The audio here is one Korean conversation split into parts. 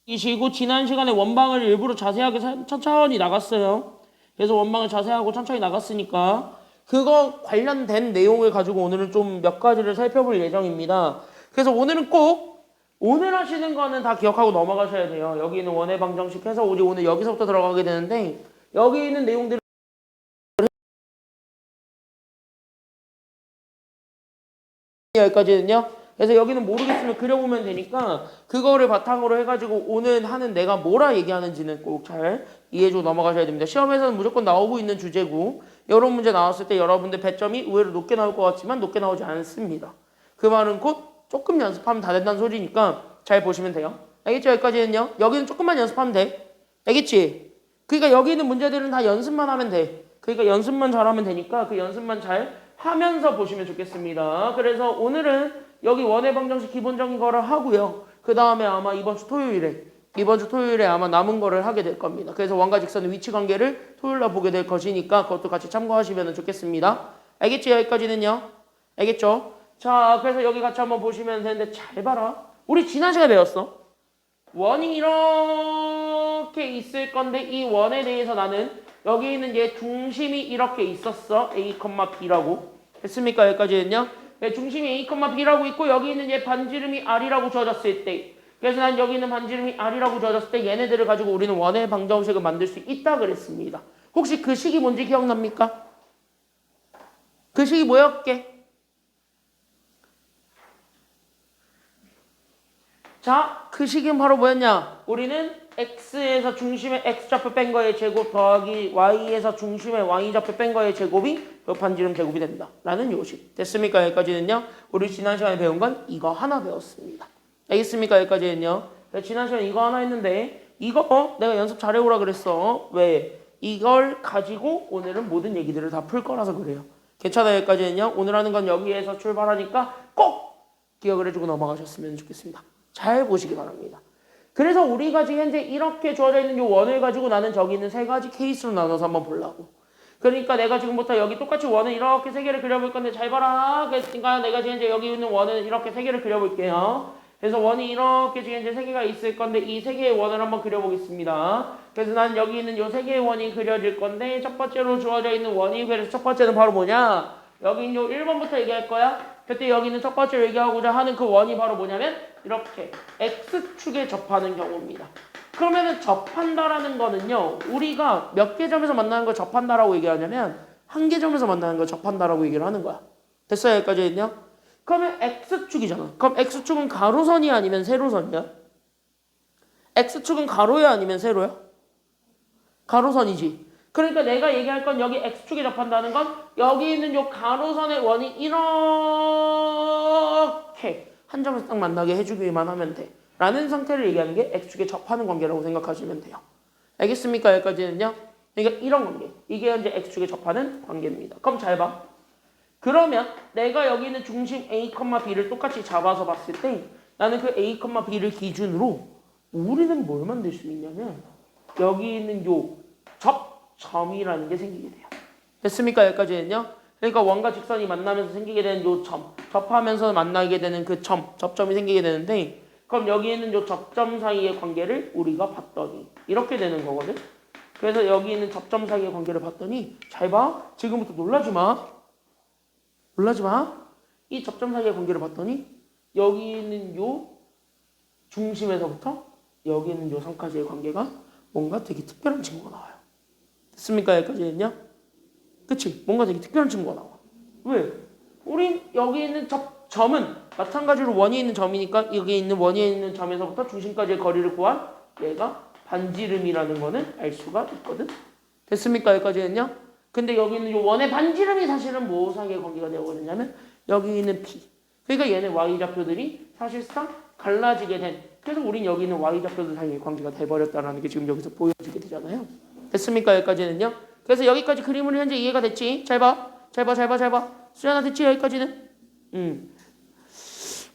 이시고 지난 시간에 원방을 일부러 자세하게 천천히 나갔어요. 그래서 원방을 자세하고 천천히 나갔으니까 그거 관련된 내용을 가지고 오늘은 좀 몇 가지를 살펴볼 예정입니다. 그래서 오늘은 꼭 오늘 하시는 거는 다 기억하고 넘어가셔야 돼요. 여기 있는 원의 방정식 해서 우리 오늘 여기서부터 들어가게 되는데 여기 있는 내용들을 여기까지는요. 그래서 여기는 모르겠으면 그려보면 되니까 그거를 바탕으로 해가지고 오늘 하는 내가 뭐라 얘기하는지는 꼭 잘 이해해주고 넘어가셔야 됩니다. 시험에서는 무조건 나오고 있는 주제고 이런 문제 나왔을 때 여러분들 배점이 의외로 높게 나올 것 같지만 높게 나오지 않습니다. 그 말은 곧 조금 연습하면 다 된다는 소리니까 잘 보시면 돼요. 알겠죠? 여기까지는요. 여기는 조금만 연습하면 돼. 알겠지? 그러니까 여기 있는 문제들은 다 연습만 하면 돼. 그러니까 연습만 잘하면 되니까 그 연습만 잘 하면서 보시면 좋겠습니다. 그래서 오늘은 여기 원의 방정식 기본적인 거를 하고요. 그 다음에 아마 이번 주 토요일에 아마 남은 거를 하게 될 겁니다. 그래서 원과 직선의 위치 관계를 토요일날 보게 될 것이니까 그것도 같이 참고하시면 좋겠습니다. 알겠지? 여기까지는요. 알겠죠? 자, 그래서 여기 같이 한번 보시면 되는데 잘 봐라. 우리 지난 시간에 배웠어. 원이 이렇게 있을 건데 이 원에 대해서 나는 여기 있는 얘 중심이 이렇게 있었어. A, B라고. 됐습니까? 여기까지는요. 중심이 A, B라고 있고 여기 있는 얘 반지름이 R이라고 주어졌을 때 그래서 난 여기 있는 반지름이 R이라고 주어졌을 때 얘네들을 가지고 우리는 원의 방정식을 만들 수 있다 그랬습니다. 혹시 그 식이 뭔지 기억납니까? 그 식이 뭐였게? 자, 그 식은 바로 뭐였냐? 우리는 x에서 중심의 x좌표 뺀 거의 제곱 더하기 y에서 중심의 y좌표 뺀 거의 제곱이 요 반지름 제곱이 된다. 라는 요식. 됐습니까? 여기까지는요. 우리 지난 시간에 배운 건 이거 하나 배웠습니다. 알겠습니까? 여기까지는요. 지난 시간에 이거 하나 했는데 이거 내가 연습 잘해오라 그랬어. 왜? 이걸 가지고 오늘은 모든 얘기들을 다 풀 거라서 그래요. 괜찮아요? 여기까지는요. 오늘 하는 건 여기에서 출발하니까 꼭 기억을 해주고 넘어가셨으면 좋겠습니다. 잘 보시기 바랍니다. 그래서 우리가 지금 현재 이렇게 주어져 있는 이 원을 가지고 나는 저기 있는 세 가지 케이스로 나눠서 한번 보려고. 그러니까 내가 지금부터 여기 똑같이 원을 이렇게 세 개를 그려볼 건데 잘 봐라. 그러니까 내가 지금 현재 여기 있는 원을 이렇게 세 개를 그려볼게요. 그래서 원이 이렇게 지금 현재 세 개가 있을 건데 이 세 개의 원을 한번 그려보겠습니다. 그래서 난 여기 있는 이 세 개의 원이 그려질 건데 첫 번째로 주어져 있는 원이 그래서 첫 번째는 바로 뭐냐? 여기 있는 요 1번부터 얘기할 거야. 그때 여기 있는 첫 번째로 얘기하고자 하는 그 원이 바로 뭐냐면 이렇게 X축에 접하는 경우입니다. 그러면은 접한다라는 거는요. 우리가 몇 개 점에서 만나는 걸 접한다라고 얘기하냐면 한 개 점에서 만나는 걸 접한다라고 얘기를 하는 거야. 됐어요? 여기까지는요? 그러면 X축이잖아. 그럼 X축은 가로선이 아니면 세로선이야? X축은 가로야 아니면 세로야? 가로선이지. 그러니까 내가 얘기할 건 여기 X축에 접한다는 건 여기 있는 요 가로선의 원이 이렇게 한 점에서 딱 만나게 해주기만 하면 돼. 라는 상태를 얘기하는 게 X축에 접하는 관계라고 생각하시면 돼요. 알겠습니까? 여기까지는요. 그러니까 이런 관계. 이게 현재 X축에 접하는 관계입니다. 그럼 잘 봐. 그러면 내가 여기 있는 중심 A, B를 똑같이 잡아서 봤을 때 나는 그 A, B를 기준으로 우리는 뭘 만들 수 있냐면 여기 있는 요 접점이라는 게 생기게 돼요. 됐습니까? 여기까지는요. 그러니까 원과 직선이 만나면서 생기게 되는 요 점, 접하면서 만나게 되는 그 점, 접점이 생기게 되는데 그럼 여기 있는 요 접점 사이의 관계를 우리가 봤더니 이렇게 되는 거거든. 그래서 여기 있는 접점 사이의 관계를 봤더니 잘 봐. 지금부터 놀라지 마. 놀라지 마. 이 접점 사이의 관계를 봤더니 여기 있는 요 중심에서부터 여기 있는 요 선까지의 관계가 뭔가 되게 특별한 친구가 나와요. 됐습니까? 여기까지는요? 그치? 뭔가 되게 특별한 친구가 나와. 왜? 우린 여기 있는 점은 마찬가지로 원이 있는 점이니까 여기 있는 원이 있는 점에서부터 중심까지의 거리를 구한 얘가 반지름이라는 거는 알 수가 있거든. 됐습니까? 여기까지는요? 근데 여기 있는 이 원의 반지름이 사실은 뭐 사이의 관계가 되어버렸냐면 여기 있는 P. 그러니까 얘네 Y좌표들이 사실상 갈라지게 된 그래서 우린 여기 있는 Y좌표들 사이의 관계가 돼버렸다는 게 지금 여기서 보여지게 되잖아요. 됐습니까? 여기까지는요? 그래서 여기까지 그림으로 현재 이해가 됐지? 잘 봐. 잘 봐. 수연아 됐지? 여기까지는?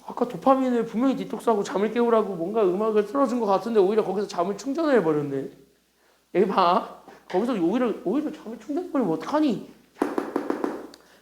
아까 도파민을 분명히 디톡스하고 잠을 깨우라고 뭔가 음악을 틀어준 것 같은데 오히려 거기서 잠을 충전을 해버렸네. 여기 봐. 거기서 오히려 잠을 충전해버리면 어떡하니?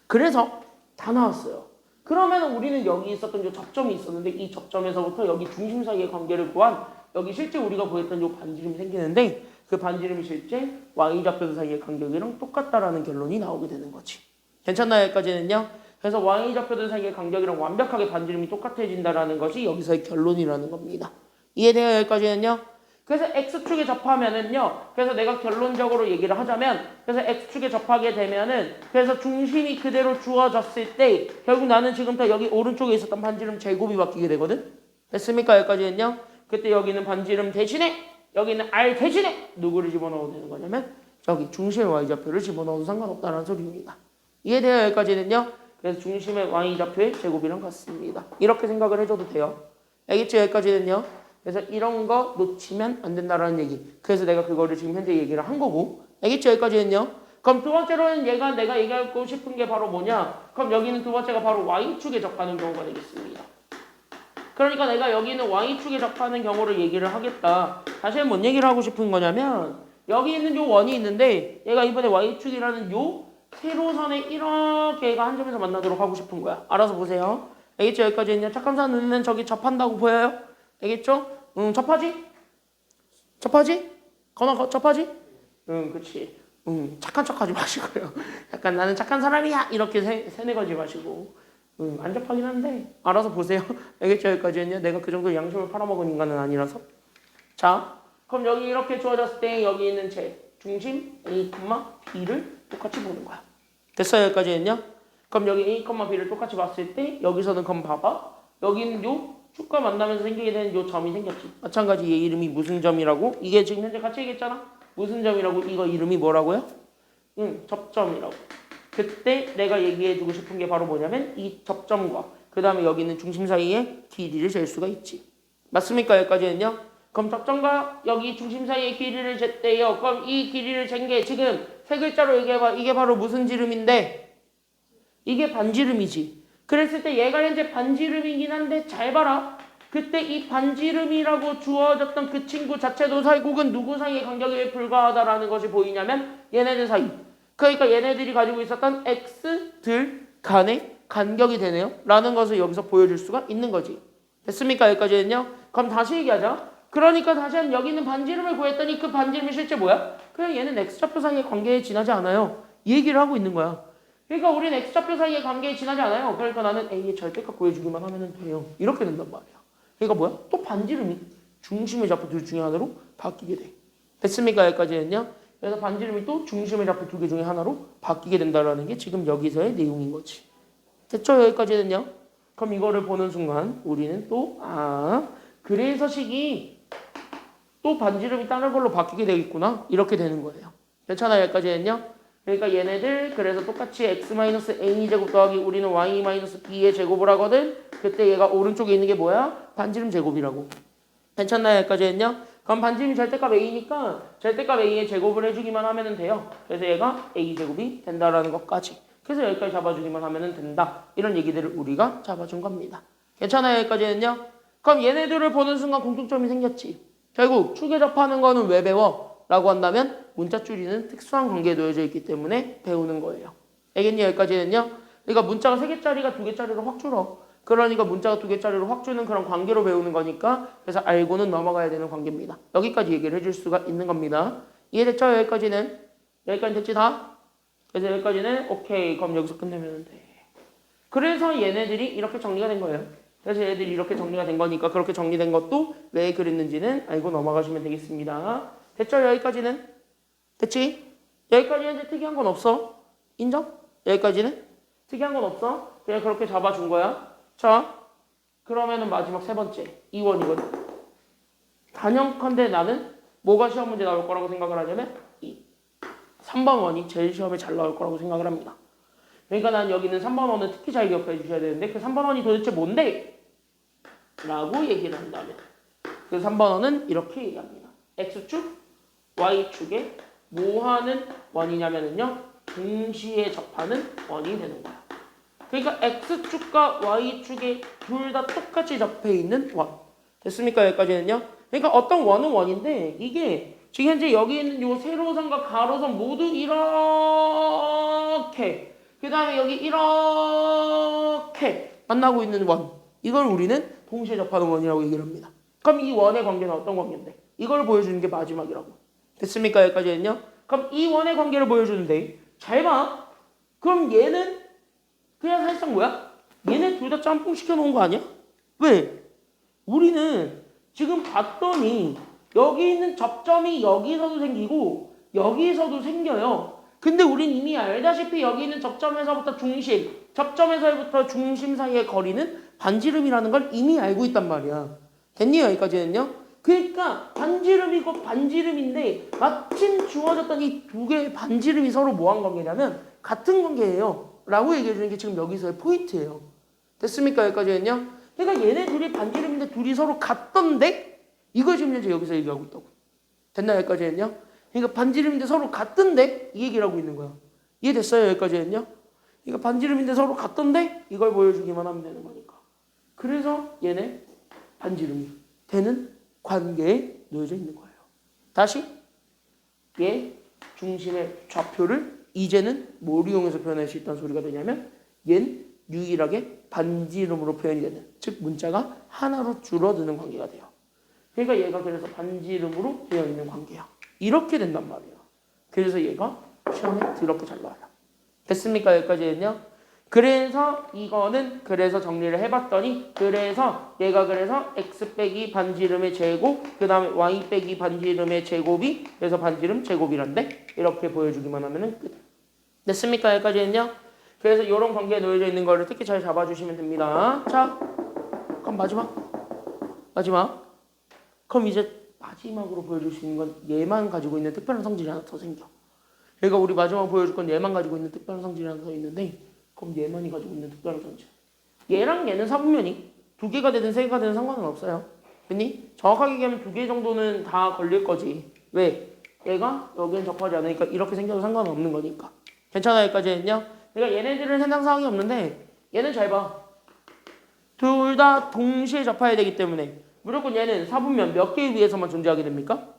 그래서 다 나왔어요. 그러면 우리는 여기 있었던 이 접점이 있었는데 이 접점에서부터 여기 중심 사이의 관계를 구한 여기 실제 우리가 구했던 요 반지름이 생기는데 그 반지름이 실제 y좌표 사이의 간격이랑 똑같다라는 결론이 나오게 되는 거지. 괜찮나요? 여기까지는요? 그래서 y좌표들 사이의 간격이랑 완벽하게 반지름이 똑같아진다라는 것이 여기서의 결론이라는 겁니다. 이해돼요? 여기까지는요? 그래서 x축에 접하면은요. 그래서 내가 결론적으로 얘기를 하자면 그래서 x축에 접하게 되면은 그래서 중심이 그대로 주어졌을 때 결국 나는 지금부터 여기 오른쪽에 있었던 반지름 제곱이 바뀌게 되거든. 됐습니까? 여기까지는요. 그때 여기는 반지름 대신에 여기는 r 대신에 누구를 집어넣어도 되는 거냐면 여기 중심의 y좌표를 집어넣어도 상관없다는 소리입니다. 이해돼요? 여기까지는요. 그래서 중심의 y좌표의 제곱이랑 같습니다. 이렇게 생각을 해줘도 돼요. 알겠죠? 여기까지는요. 그래서 이런 거 놓치면 안 된다라는 얘기. 그래서 내가 그거를 지금 현재 얘기를 한 거고. 알겠죠? 여기까지는요. 그럼 두 번째로는 내가 얘기하고 싶은 게 바로 뭐냐? 그럼 여기는 두 번째가 바로 y축에 접하는 경우가 되겠습니다. 그러니까 내가 여기는 y축에 접하는 경우를 얘기를 하겠다. 다시 뭔 얘기를 하고 싶은 거냐면 여기 있는 요 원이 있는데 얘가 이번에 y축이라는 요 세로선에 이렇게 얘가 한 점에서 만나도록 하고 싶은 거야. 알아서 보세요. 알겠죠? 여기까지는요. 착한 사람 눈에는 저기 접한다고 보여요? 알겠죠? 접하지? 접하지? 건아 접하지? 그치. 착한 척 하지 마시고요. 약간 나는 착한 사람이야 이렇게 세뇌하지 마시고 안 접하긴 한데 알아서 보세요. 알겠죠? 여기까지는요. 내가 그 정도 양심을 팔아먹은 인간은 아니라서. 자, 그럼 여기 이렇게 주어졌을 때 여기 있는 제 중심 A, B를 똑같이 보는 거야. 됐어요? 여기까지는요. 그럼 여기 A, B를 똑같이 봤을 때 여기서는 그럼 봐봐. 여기는 요 축과 만나면서 생기게 되는 요 점이 생겼지. 마찬가지 얘 이름이 무슨 점이라고? 이게 지금 현재 같이 얘기했잖아. 무슨 점이라고? 이거 이름이 뭐라고요? 접점이라고. 그때 내가 얘기해주고 싶은 게 바로 뭐냐면 이 접점과 그 다음에 여기 있는 중심 사이의 길이를 잴 수가 있지. 맞습니까? 여기까지는요. 그럼 접점과 여기 중심 사이의 길이를 쟀대요. 그럼 이 길이를 잰 게 지금 세 글자로 얘기해봐. 이게 바로 무슨 지름인데? 이게 반지름이지. 그랬을 때 얘가 현재 반지름이긴 한데 잘 봐라. 그때 이 반지름이라고 주어졌던 그 친구 자체도 결국은 누구 사이의 간격에 불과하다라는 것이 보이냐면 얘네들 사이. 그러니까 얘네들이 가지고 있었던 x들 간의 간격이 되네요. 라는 것을 여기서 보여줄 수가 있는 거지. 됐습니까? 여기까지는요. 그럼 다시 얘기하자. 그러니까 다시 한번 여기 있는 반지름을 구했더니 그 반지름이 실제 뭐야? 그냥 얘는 x좌표 사이의 관계에 지나지 않아요. 이 얘기를 하고 있는 거야. 그러니까 우리는 x좌표 사이의 관계에 지나지 않아요. 그러니까 나는 A의 절대값 구해주기만 하면 돼요. 이렇게 된단 말이야. 그러니까 뭐야? 또 반지름이 중심의 좌표 둘 중에 하나로 바뀌게 돼. 됐습니까? 여기까지는요. 그래서 반지름이 또 중심의 좌표 두 개 중에 하나로 바뀌게 된다는 게 지금 여기서의 내용인 거지. 됐죠? 여기까지는요. 그럼 이거를 보는 순간 우리는 또 그래서 식이 또 반지름이 다른 걸로 바뀌게 되겠구나. 이렇게 되는 거예요. 괜찮아요? 여기까지는요. 그러니까 얘네들 그래서 똑같이 x-a 제곱 더하기 우리는 y-b의 제곱을 하거든. 그때 얘가 오른쪽에 있는 게 뭐야? 반지름 제곱이라고. 괜찮나요? 여기까지는요. 그럼 반지름이 절대값 a니까 절대값 a의 제곱을 해주기만 하면 돼요. 그래서 얘가 a 제곱이 된다라는 것까지. 그래서 여기까지 잡아주기만 하면 된다. 이런 얘기들을 우리가 잡아준 겁니다. 괜찮아요? 여기까지는요. 그럼 얘네들을 보는 순간 공통점이 생겼지. 결국 축에 접하는 거는 왜 배워? 라고 한다면 문자줄이는 특수한 관계에 놓여져 있기 때문에 배우는 거예요. 알겠니? 여기까지는요. 그러니까 문자가 3개짜리가 2개짜리로 확 줄어. 그러니까 문자가 2개짜리로 확 주는 그런 관계로 배우는 거니까 그래서 알고는 넘어가야 되는 관계입니다. 여기까지 얘기를 해줄 수가 있는 겁니다. 이해됐죠? 여기까지는? 여기까지 됐지 다? 그래서 여기까지는 오케이. 그럼 여기서 끝내면 돼. 그래서 얘네들이 이렇게 정리가 된 거예요. 그래서 얘네들이 이렇게 정리가 된 거니까 그렇게 정리된 것도 왜 그랬는지는 알고 넘어가시면 되겠습니다. 됐죠? 여기까지는? 됐지? 여기까지는 이제 특이한 건 없어. 인정? 여기까지는? 특이한 건 없어. 그냥 그렇게 잡아준 거야. 자, 그러면은 마지막 세 번째. 2원이거든. 단연컨대 나는 뭐가 시험 문제 나올 거라고 생각을 하냐면 3번 원이 제일 시험에 잘 나올 거라고 생각을 합니다. 그러니까 난 여기는 3번 원은 특히 잘 기억해 주셔야 되는데 그 3번 원이 도대체 뭔데? 라고 얘기를 한다면 그 3번 원은 이렇게 얘기합니다. X축, Y축에 뭐 하는 원이냐면요. 동시에 접하는 원이 되는 거야. 그러니까 X축과 Y축에 둘 다 똑같이 접해 있는 원. 됐습니까? 여기까지는요. 그러니까 어떤 원은 원인데 이게 지금 현재 여기 있는 요 세로선과 가로선 모두 이렇게 그 다음에 여기 이렇게 만나고 있는 원. 이걸 우리는 동시에 접하는 원이라고 얘기를 합니다. 그럼 이 원의 관계는 어떤 관계인데? 이걸 보여주는 게 마지막이라고. 됐습니까? 여기까지는요? 그럼 이 원의 관계를 보여주는데 잘 봐. 그럼 얘는 그냥 사실상 뭐야? 얘네 둘 다 짬뽕 시켜놓은 거 아니야? 왜? 우리는 지금 봤더니 여기 있는 접점이 여기서도 생기고 여기서도 생겨요. 근데 우린 이미 알다시피 여기 있는 접점에서부터 중심, 접점에서부터 중심 사이의 거리는 반지름이라는 걸 이미 알고 있단 말이야. 됐니? 여기까지는요? 그러니까 반지름이고 반지름인데 마침 주어졌던 이 두 개의 반지름이 서로 뭐한 관계냐면 같은 관계예요. 라고 얘기해 주는 게 지금 여기서의 포인트예요. 됐습니까? 여기까지는요? 그러니까 얘네 둘이 반지름인데 둘이 서로 같던데 이걸 지금 현재 여기서 얘기하고 있다고. 됐나요? 여기까지는요? 그러니까 반지름인데 서로 같던데 이 얘기를 하고 있는 거야. 이해됐어요? 여기까지는요? 그러니까 반지름인데 서로 같던데 이걸 보여주기만 하면 되는 거니까. 그래서 얘네 반지름이 되는 관계에 놓여져 있는 거예요. 다시 얘 중심의 좌표를 이제는 뭘 이용해서 표현할 수 있다는 소리가 되냐면 얘는 유일하게 반지름으로 표현이 되는, 즉 문자가 하나로 줄어드는 관계가 돼요. 그러니까 얘가 그래서 반지름으로 되어 있는 관계야. 이렇게 된단 말이야. 그래서 얘가 시험에 더럽게 잘 나와요. 됐습니까? 여기까지는요. 그래서 이거는 그래서 정리를 해봤더니 그래서 얘가 그래서 x 빼기 반지름의 제곱 그 다음에 y 빼기 반지름의 제곱이 그래서 반지름 제곱이란데 이렇게 보여주기만 하면은 끝. 됐습니까? 여기까지는요. 그래서 이런 관계에 놓여져 있는 거를 특히 잘 잡아주시면 됩니다. 자, 그럼 마지막. 그럼 이제 마지막으로 보여줄 수 있는 건 얘만 가지고 있는 특별한 성질이 하나 더 생겨. 그러니까 우리 마지막 보여줄 건 얘만 가지고 있는 특별한 성질이 하나 더 있는데 그럼 얘만이 가지고 있는 특별한 성질. 얘랑 얘는 사분면이 두 개가 되든 세 개가 되든 상관은 없어요. 됐니? 정확하게 얘기하면 두 개 정도는 다 걸릴 거지. 왜? 얘가 여기는 접하지 않으니까 이렇게 생겨도 상관은 없는 거니까. 괜찮아요? 여기까지는요? 그러니까 얘네들은 해당 사항이 없는데 얘는 잘 봐. 둘 다 동시에 접해야 되기 때문에 무조건 얘는 사분면 몇 개 위에서만 존재하게 됩니까?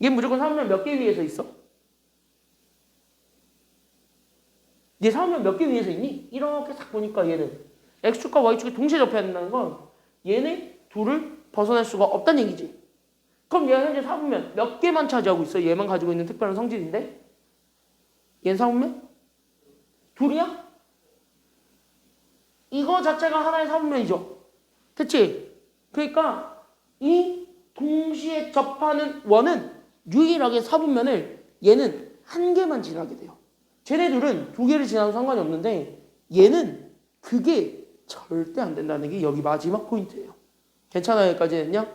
얘 무조건 사분면 몇 개 위에서 있어? 얘 사분면 몇 개 위에서 있니? 이렇게 딱 보니까 얘는 X축과 Y축이 동시에 접해야 된다는 건 얘네 둘을 벗어날 수가 없다는 얘기지. 그럼 얘가 현재 사분면 몇 개만 차지하고 있어? 얘만 가지고 있는 특별한 성질인데? 얘는 사분면? 둘이야? 이거 자체가 하나의 사분면이죠. 됐지? 그러니까 이 동시에 접하는 원은 유일하게 사분면을 얘는 한 개만 지나게 돼요. 쟤네들은 두 개를 지나도 상관이 없는데 얘는 그게 절대 안 된다는 게 여기 마지막 포인트예요. 괜찮아요? 여기까지는요?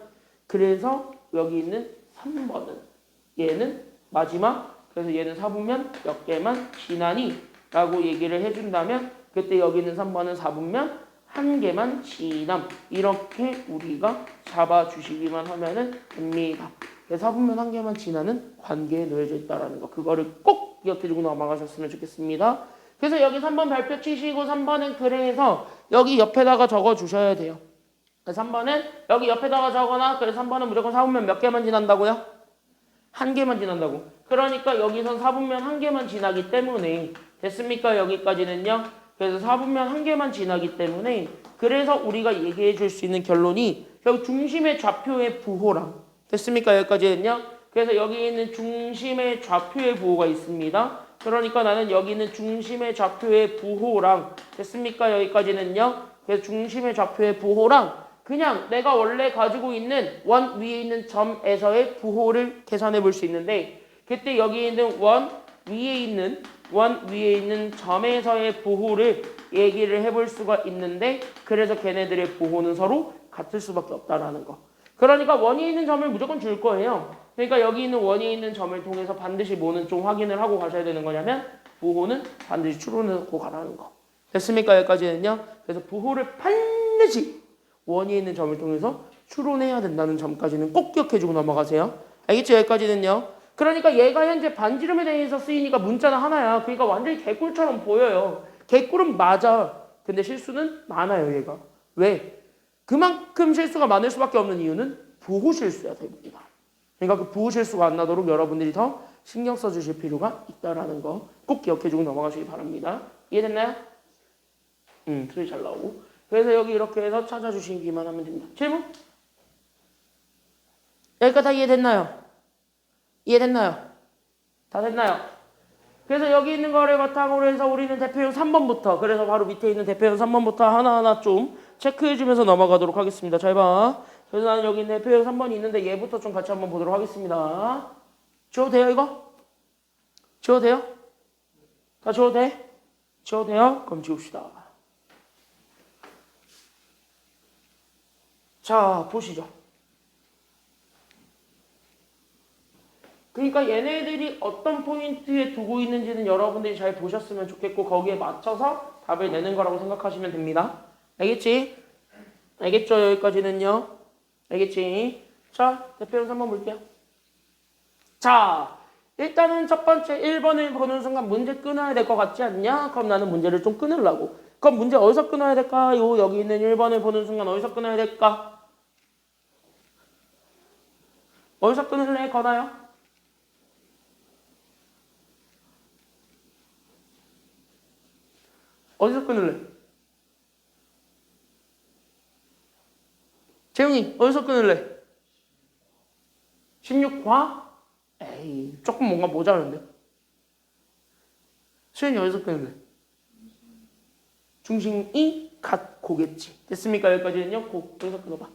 그래서 여기 있는 3번은 얘는 마지막, 그래서 얘는 사분면 몇 개만 지나니 라고 얘기를 해준다면 그때 여기 있는 3번은 사분면 한 개만 지남, 이렇게 우리가 잡아주시기만 하면은 됩니다. 사분면 한 개만 지나는 관계에 놓여져 있다는 거, 그거를 꼭 기억해주고 넘어가셨으면 좋겠습니다. 그래서 여기 3번 발표 치시고 3번은 그래서 여기 옆에다가 적어주셔야 돼요. 3번은 여기 옆에다가 적거나, 그래서 3번은 무조건 사분면 몇 개만 지난다고요? 한 개만 지난다고. 그러니까 여기선 사분면 한 개만 지나기 때문에, 됐습니까? 여기까지는요. 그래서 사분면 한 개만 지나기 때문에, 그래서 우리가 얘기해 줄 수 있는 결론이 여기 중심의 좌표의 부호랑, 됐습니까? 여기까지는요. 그래서 여기 있는 중심의 좌표의 부호가 있습니다. 그러니까 나는 여기 있는 중심의 좌표의 부호랑, 됐습니까? 여기까지는요. 그래서 중심의 좌표의 부호랑 그냥 내가 원래 가지고 있는 원 위에 있는 점에서의 부호를 계산해 볼 수 있는데, 그때 여기 있는 원 위에 있는 점에서의 부호를 얘기를 해볼 수가 있는데, 그래서 걔네들의 부호는 서로 같을 수밖에 없다라는 거. 그러니까 원이 있는 점을 무조건 줄 거예요. 그러니까 여기 있는 원이 있는 점을 통해서 반드시 뭐는 좀 확인을 하고 가셔야 되는 거냐면 부호는 반드시 추론하고 가라는 거. 됐습니까? 여기까지는요. 그래서 부호를 반드시 원이 있는 점을 통해서 추론해야 된다는 점까지는 꼭 기억해주고 넘어가세요. 알겠죠? 여기까지는요. 그러니까 얘가 현재 반지름에 대해서 쓰이니까 문자는 하나야. 그러니까 완전히 개꿀처럼 보여요. 개꿀은 맞아. 근데 실수는 많아요, 얘가. 왜? 그만큼 실수가 많을 수밖에 없는 이유는 부호 실수야, 대부분. 그러니까 그 부호 실수가 안 나도록 여러분들이 더 신경 써주실 필요가 있다라는 거 꼭 기억해주고 넘어가시기 바랍니다. 이해됐나요? 틀이 잘 나오고. 그래서 여기 이렇게 해서 찾아주시기만 하면 됩니다. 질문? 여기까지 다 이해됐나요? 이해됐나요? 다 됐나요? 그래서 여기 있는 거를 바탕으로 해서 우리는 대표형 3번부터 그래서 바로 밑에 있는 대표형 3번부터 하나하나 좀 체크해주면서 넘어가도록 하겠습니다. 잘 봐. 그래서 나는 여기 있는 대표형 3번이 있는데 얘부터 좀 같이 한번 보도록 하겠습니다. 지워도 돼요 이거? 지워도 돼요? 다 지워도 돼? 지워도 돼요? 그럼 지웁시다. 자 보시죠. 그러니까 얘네들이 어떤 포인트에 두고 있는지는 여러분들이 잘 보셨으면 좋겠고 거기에 맞춰서 답을 내는 거라고 생각하시면 됩니다. 알겠지? 알겠죠? 여기까지는요. 알겠지? 자, 대표형 3번 볼게요. 자, 일단은 첫 번째 1번을 보는 순간 문제 끊어야 될 것 같지 않냐? 그럼 나는 문제를 좀 끊으려고. 그럼 문제 어디서 끊어야 될까요? 여기 있는 1번을 보는 순간 어디서 끊어야 될까? 어디서 끊을래? 거나요? 어디서 끊을래? 재웅이 어디서 끊을래? 16과? 에이 조금 뭔가 모자란데. 수현이 어디서 끊을래? 중심이 같고겠지. 됐습니까? 여기까지는요. 여기서 끊어봐.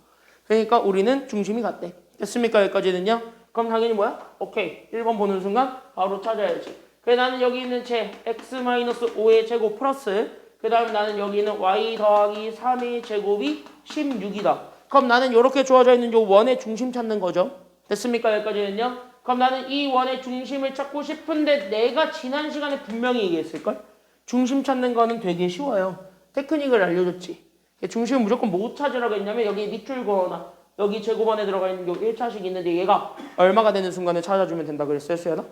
그러니까 우리는 중심이 같대. 됐습니까? 여기까지는요. 그럼 당연히 뭐야? 오케이. 1번 보는 순간 바로 찾아야지. 그래 나는 여기 있는 제 x-5의 제곱 플러스 그 다음 나는 여기 있는 y 더하기 3의 제곱이 16이다. 그럼 나는 이렇게 주어져 있는 요 원의 중심 찾는 거죠. 됐습니까? 여기까지는요. 그럼 나는 이 원의 중심을 찾고 싶은데 내가 지난 시간에 분명히 얘기했을걸? 중심 찾는 거는 되게 쉬워요. 테크닉을 알려줬지. 중심은 무조건 못 찾으라고 했냐면 여기 밑줄 그어나 여기 제곱 안에 들어가 있는 요 1차식 있는데 얘가 얼마가 되는 순간에 찾아주면 된다 그랬어요, 수연아?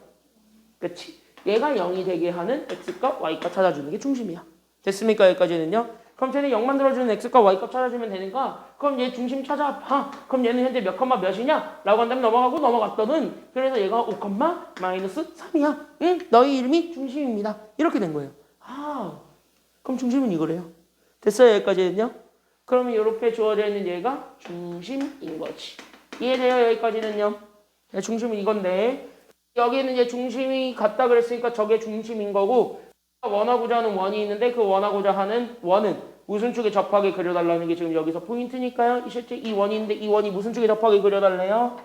그치? 얘가 0이 되게 하는 x값, y값 찾아주는 게 중심이야. 됐습니까? 여기까지는요. 그럼 쟤는 0 만들어주는 x값, y값 찾아주면 되는가? 그럼 얘 중심 찾아봐. 그럼 얘는 현재 몇 컴마 몇이냐? 라고 한다면 넘어가고 넘어갔더는 그래서 얘가 5 컴마 마이너스 3이야. 응? 너희 이름이 중심입니다. 이렇게 된 거예요. 아, 그럼 중심은 이거래요. 됐어요? 여기까지는요. 그러면 이렇게 주어져 있는 얘가 중심인 거지. 이해돼요? 여기까지는요. 중심은 이건데 여기는 이제 중심이 같다 그랬으니까 저게 중심인 거고 원하고자 하는 원이 있는데 그 원하고자 하는 원은 무슨 축에 접하게 그려달라는 게 지금 여기서 포인트니까요. 실제 이 원이 있는데 이 원이 무슨 축에 접하게 그려달래요?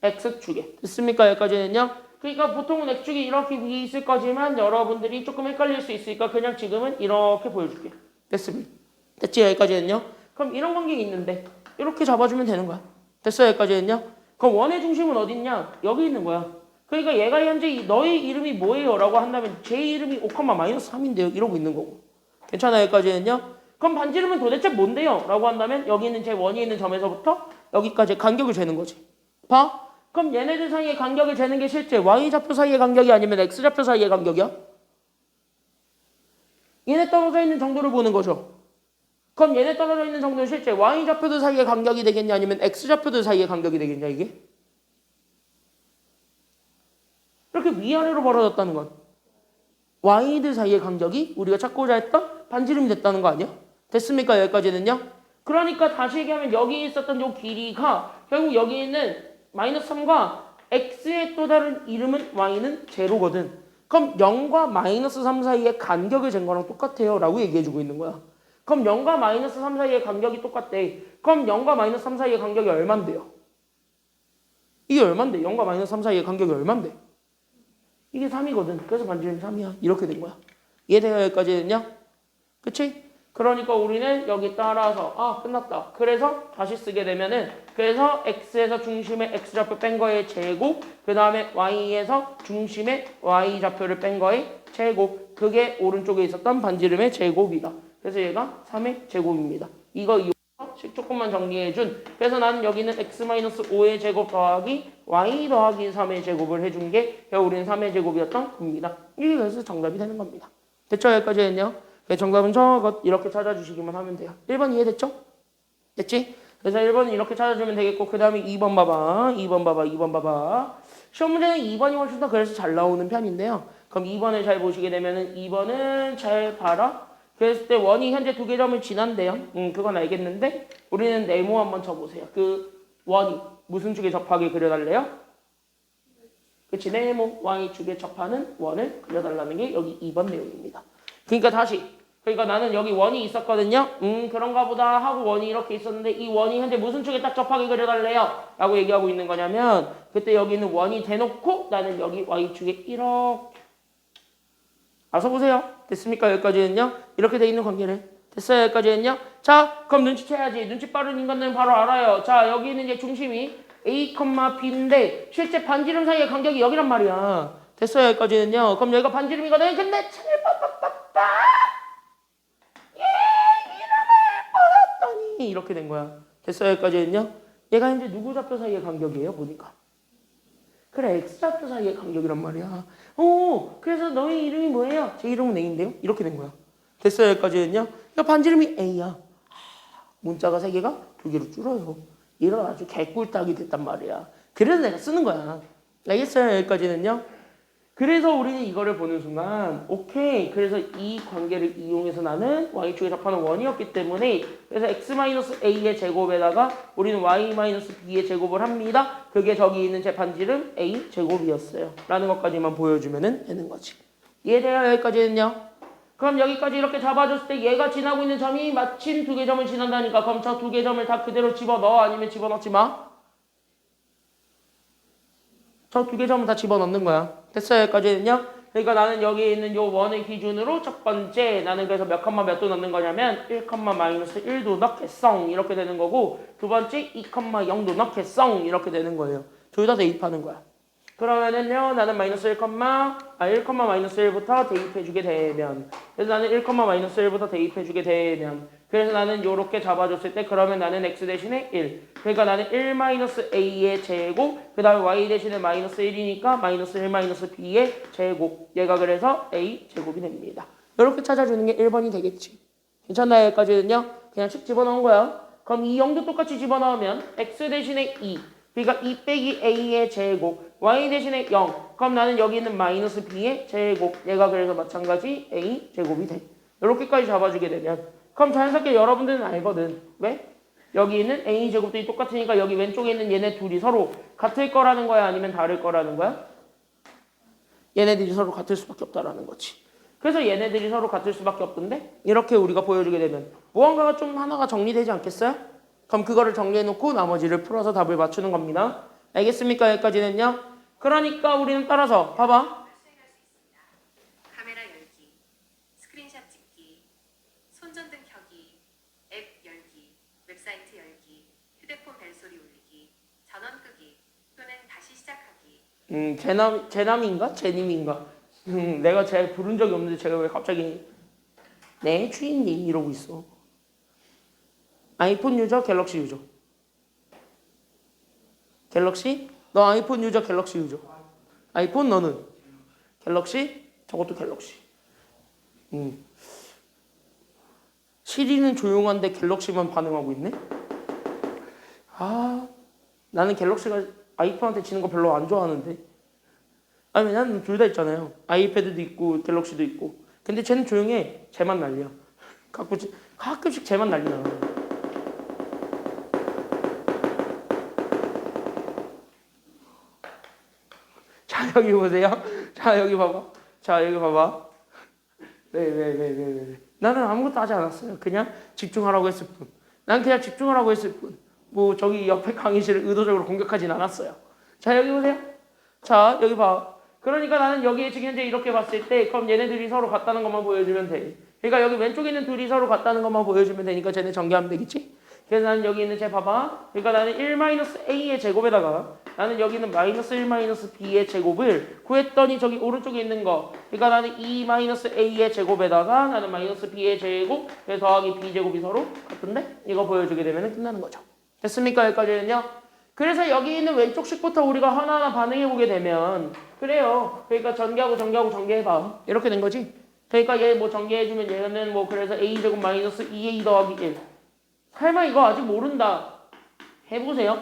X축에. 됐습니까? 여기까지는요. 그러니까 보통은 X축이 이렇게 위에 있을 거지만 여러분들이 조금 헷갈릴 수 있으니까 그냥 지금은 이렇게 보여줄게. 됐습니다. 됐지? 여기까지는요. 그럼 이런 관계가 있는데 이렇게 잡아주면 되는 거야. 됐어요? 여기까지는요. 그럼 원의 중심은 어디 있냐? 여기 있는 거야. 그러니까 얘가 현재 너의 이름이 뭐예요? 라고 한다면 제 이름이 5, 마이너스 3인데요. 이러고 있는 거고. 괜찮아요? 여기까지는요. 그럼 반지름은 도대체 뭔데요? 라고 한다면 여기 있는 제 원이 있는 점에서부터 여기까지 간격을 재는 거지. 봐? 그럼 얘네들 사이의 간격을 재는 게 실제 y좌표 사이의 간격이 아니면 x좌표 사이의 간격이야? 얘네 떨어져 있는 정도를 보는 거죠. 그럼 얘네 떨어져 있는 정도는 실제 y좌표들 사이의 간격이 되겠냐 아니면 x좌표들 사이의 간격이 되겠냐 이게? 이렇게 위아래로 벌어졌다는 건 y들 사이의 간격이 우리가 찾고자 했던 반지름이 됐다는 거 아니야? 됐습니까? 여기까지는요? 그러니까 다시 얘기하면 여기 있었던 요 길이가 결국 여기 있는 마이너스 3과 x의 또 다른 이름은 y는 제로거든. 그럼 0과 마이너스 3 사이의 간격을 잰 거랑 똑같아요 라고 얘기해주고 있는 거야. 그럼 0과 마이너스 3 사이의 간격이 똑같대. 그럼 0과 마이너스 3 사이의 간격이 얼만데요? 이게 얼만데? 0과 마이너스 3 사이의 간격이 얼만데? 이게 3이거든. 그래서 반지름이 3이야. 이렇게 된 거야. 이해돼요? 여기까지는요? 그치? 그러니까 우리는 여기 따라서 끝났다. 그래서 다시 쓰게 되면은 그래서 x에서 중심의 x좌표 뺀 거의 제곱 그 다음에 y에서 중심의 y좌표를 뺀 거의 제곱 그게 오른쪽에 있었던 반지름의 제곱이다. 그래서 얘가 3의 제곱입니다. 이거 조금만 정리해준. 그래서 나는 여기는 x-5의 제곱 더하기 y 더하기 3의 제곱을 해준 게 우리는 3의 제곱이었던 겁니다. 이게 그래서 정답이 되는 겁니다. 됐죠? 여기까지는요. 정답은 저것 이렇게 찾아주시기만 하면 돼요. 1번 이해됐죠? 됐지? 그래서 1번은 이렇게 찾아주면 되겠고 그 다음에 2번 봐봐. 2번 봐봐. 시험 문제는 2번이 훨씬 더 그래서 잘 나오는 편인데요. 그럼 2번을 잘 보시게 되면은 2번은 잘 봐라. 그랬을 때 원이 현재 2개 점을 지난대요. 그건 알겠는데 우리는 네모 한번 쳐보세요. 그 원이 무슨 축에 접하게 그려달래요? 그치, 네모 y축에 접하는 원을 그려달라는 게 여기 2번 내용입니다. 그러니까 다시, 그러니까 나는 여기 원이 있었거든요. 그런가 보다 하고 원이 이렇게 있었는데 이 원이 현재 무슨 축에 딱 접하게 그려달래요? 라고 얘기하고 있는 거냐면 그때 여기 있는 원이 대놓고 나는 여기 y축에 이렇게 알아서 보세요. 됐습니까? 여기까지는요. 이렇게 돼 있는 관계를. 됐어요? 여기까지는요. 자, 그럼 눈치채야지. 눈치 빠른 인간들은 바로 알아요. 자, 여기는 이제 중심이 A, B인데 실제 반지름 사이의 간격이 여기란 말이야. 됐어요? 여기까지는요. 그럼 여기가 반지름이거든. 근데 찰빠빠빠빠 얘 이름을 받았더니 이렇게 된 거야. 됐어요? 여기까지는요. 얘가 현재 누구 좌표 사이의 간격이에요? 보니까. 그래, X좌표 사이의 간격이란 말이야. 그래서 너희 이름이 뭐예요? 제 이름은 A인데요? 이렇게 된 거야. 됐어요? 여기까지는요. 그러니까 반지름이 A야. 문자가 3개가 2개로 줄어요. 이런 아주 개꿀딱이 됐단 말이야. 그래서 내가 쓰는 거야. 알겠어요? 여기까지는요. 그래서 우리는 이거를 보는 순간 오케이. 그래서 이 관계를 이용해서 나는 y축에 접하는 원이었기 때문에 그래서 x-a의 제곱에다가 우리는 y-b의 제곱을 합니다. 그게 저기 있는 제 반지름 a 제곱이었어요. 라는 것까지만 보여주면 되는 거지. 이해돼요? 여기까지는요. 그럼 여기까지 이렇게 잡아줬을 때 얘가 지나고 있는 점이 마침 2개 점을 지난다니까 그럼 저 2개 점을 다 그대로 집어넣어? 아니면 집어넣지 마? 저 2개 점을 다 집어넣는 거야. 됐어요? 여기까지는요? 그러니까 나는 여기 있는 요 원을 기준으로 첫 번째 나는 그래서 몇 컴마 몇 도 넣는 거냐면 1,-1도 넣겠성 이렇게 되는 거고 두 번째 2,0도 넣겠성 이렇게 되는 거예요. 둘 다 대입하는 거야. 그러면은요 나는 -1부터 대입해주게 되면 그래서 나는 1,-1부터 대입해주게 되면 그래서 나는 요렇게 잡아줬을 때 그러면 나는 x 대신에 1 그러니까 나는 1-a의 제곱 그 다음에 y 대신에 -1이니까 -1-b의 제곱 얘가 그래서 a 제곱이 됩니다. 요렇게 찾아주는 게 1번이 되겠지. 괜찮나요? 여기까지는요? 그냥 쭉 집어넣은 거야. 그럼 이 0도 똑같이 집어넣으면 x 대신에 2 그러니까 2 빼기 a의 제곱 y 대신에 0 그럼 나는 여기 있는 -b의 제곱 얘가 그래서 마찬가지 a 제곱이 돼. 이렇게까지 잡아주게 되면 그럼 자연스럽게 여러분들은 알거든. 왜? 여기 있는 a 제곱들이 똑같으니까 여기 왼쪽에 있는 얘네 둘이 서로 같을 거라는 거야? 아니면 다를 거라는 거야? 얘네들이 서로 같을 수밖에 없다라는 거지. 그래서 얘네들이 서로 같을 수밖에 없던데 이렇게 우리가 보여주게 되면 무언가가 좀 하나가 정리되지 않겠어요? 그럼 그거를 정리해놓고 나머지를 풀어서 답을 맞추는 겁니다. 알겠습니까? 여기까지는요. 그러니까 우리는 따라서 봐봐. 카메라 열기, 스크린샷 찍기, 손전등 켜기, 앱 열기, 웹사이트 열기, 휴대폰 벨소리 울리기, 전원 끄기 또는 다시 시작하기. 제남인가? 제님인가? 내가 쟤 부른 적이 없는데 제가 왜 갑자기 네 주인님 이러고 있어. 아이폰 유저, 갤럭시 유저. 갤럭시? 너 아이폰 유저, 갤럭시 유저. 아이폰 너는? 갤럭시? 저것도 갤럭시. 시리는 조용한데 갤럭시만 반응하고 있네? 나는 갤럭시가 아이폰한테 지는 거 별로 안 좋아하는데. 아니, 나는 둘 다 있잖아요. 아이패드도 있고 갤럭시도 있고. 근데 쟤는 조용해. 쟤만 난리야. 가끔씩 쟤만 난리나. 자, 여기 보세요. 자, 여기 봐봐. 자, 여기 봐봐. 왜. 나는 아무것도 하지 않았어요. 그냥 집중하라고 했을 뿐. 난 그냥 집중하라고 했을 뿐. 뭐, 저기 옆에 강의실을 의도적으로 공격하진 않았어요. 자, 여기 보세요. 자, 여기 봐. 그러니까 나는 여기에 지금 현재 이렇게 봤을 때, 그럼 얘네들이 서로 같다는 것만 보여주면 돼. 그러니까 여기 왼쪽에 있는 둘이 서로 같다는 것만 보여주면 되니까 쟤네 전개하면 되겠지? 그래서 나는 여기 있는 쟤 봐봐. 그러니까 나는 1-a의 제곱에다가 나는 여기는 -1-b의 제곱을 구했더니 저기 오른쪽에 있는 거 그러니까 나는 2-a의 제곱에다가 나는 -b의 제곱 그래서 더하기 b제곱이 서로 같은데 이거 보여주게 되면 끝나는 거죠. 됐습니까? 여기까지는요. 그래서 여기 있는 왼쪽식부터 우리가 하나하나 반응해보게 되면 그래요. 그러니까 전개해봐. 이렇게 된 거지. 그러니까 얘 뭐 전개해주면 얘는 뭐 그래서 a제곱 -2a 더하기 1 설마 이거 아직 모른다. 해보세요.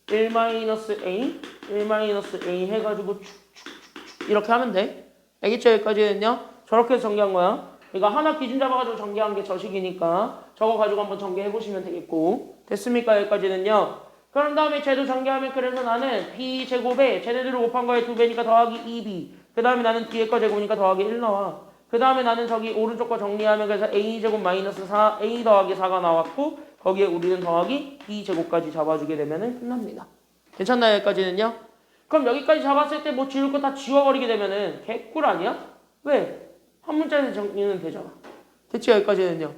1-a, 1-a 해가지고 축축축 이렇게 하면 돼. 알겠죠? 여기까지는요. 저렇게 해서 전개한 거야. 그러니까 하나 기준 잡아가지고 전개한 게 저식이니까 저거 가지고 한번 전개해보시면 되겠고. 됐습니까? 여기까지는요. 그런 다음에 쟤도 전개하면 그래서 나는 b제곱에 쟤네들을 곱한 거에 2배니까 더하기 2b. 그 다음에 나는 뒤에 거 제곱이니까 더하기 1 나와. 그 다음에 나는 저기 오른쪽 거 정리하면 그래서 a제곱 마이너스 4, a 더하기 4가 나왔고 거기에 우리는 더하기 b제곱까지 잡아주게 되면은 끝납니다. 괜찮나요? 여기까지는요? 그럼 여기까지 잡았을 때 뭐 지울 거 다 지워버리게 되면은 개꿀 아니야? 왜? 한 문자에서 정리는 되잖아. 됐지? 여기까지는요.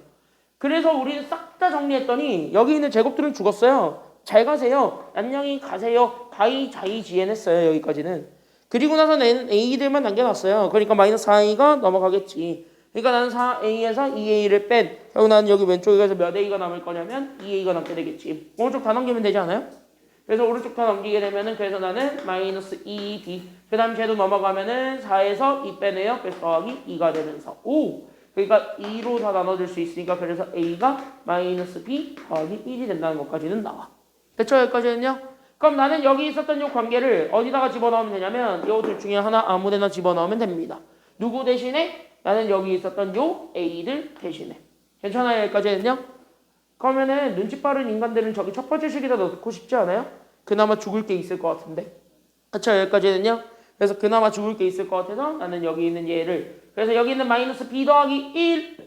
그래서 우리는 싹 다 정리했더니 여기 있는 제곱들은 죽었어요. 잘 가세요. 안녕히 가세요. 바이 자이 지엔했어요. 여기까지는. 그리고 나서 얘는 a들만 남겨놨어요. 그러니까 마이너스 4a가 넘어가겠지. 그러니까 나는 4a에서 2a를 뺀. 결국 나는 여기 왼쪽에 가서 몇 a가 남을 거냐면 2a가 남게 되겠지. 오른쪽 다 넘기면 되지 않아요? 그래서 오른쪽 다 넘기게 되면은 그래서 나는 마이너스 2b. 그 다음 쟤도 넘어가면은 4에서 2 빼내요. 그래서 더하기 2가 되면서 5. 그러니까 2로 다 나눠줄 수 있으니까 그래서 a가 마이너스 b 더하기 1이 된다는 것까지는 나와. 됐죠? 여기까지는요? 그럼 나는 여기 있었던 이 관계를 어디다가 집어넣으면 되냐면 이 둘 중에 하나 아무데나 집어넣으면 됩니다. 누구 대신에? 나는 여기 있었던 요 a들 대신에. 괜찮아요? 여기까지는요? 그러면은 눈치 빠른 인간들은 저기 첫 번째 식에다 넣고 싶지 않아요? 그나마 죽을 게 있을 것 같은데. 그쵸? 여기까지는요? 그래서 그나마 죽을 게 있을 것 같아서 나는 여기 있는 얘를 그래서 여기 있는 마이너스 b 더하기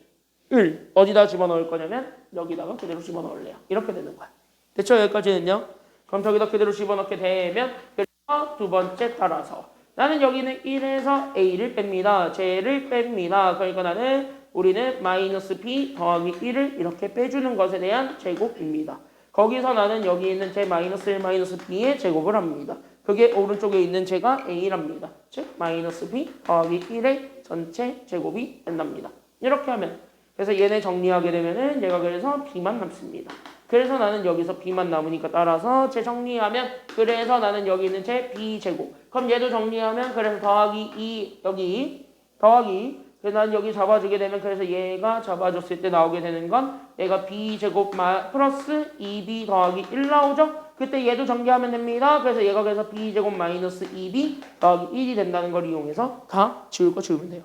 1을 어디다 집어넣을 거냐면 여기다가 그대로 집어넣을래요. 이렇게 되는 거야. 됐죠? 여기까지는요? 그럼 저기다 그대로 집어넣게 되면 그래서 두 번째 따라서 나는 여기는 1에서 a를 뺍니다. 쟤를 뺍니다. 그러니까 나는 우리는 마이너스 b 더하기 1을 이렇게 빼주는 것에 대한 제곱입니다. 거기서 나는 여기 있는 제 마이너스 1 마이너스 b의 제곱을 합니다. 그게 오른쪽에 있는 제가 a랍니다. 즉 마이너스 b 더하기 1의 전체 제곱이 된답니다. 이렇게 하면 그래서 얘네 정리하게 되면은 얘가 그래서 b만 남습니다. 그래서 나는 여기서 b만 남으니까 따라서 제 정리하면 그래서 나는 여기 있는 제 b제곱 그럼 얘도 정리하면 그래서 더하기 2 여기 더하기 그래서 난 여기 잡아주게 되면 그래서 얘가 잡아줬을 때 나오게 되는 건 얘가 b제곱 플러스 2b 더하기 1 나오죠? 그때 얘도 전개하면 됩니다. 그래서 얘가 그래서 b제곱 마이너스 2b 더하기 1이 된다는 걸 이용해서 다 지울 거 지우면 돼요.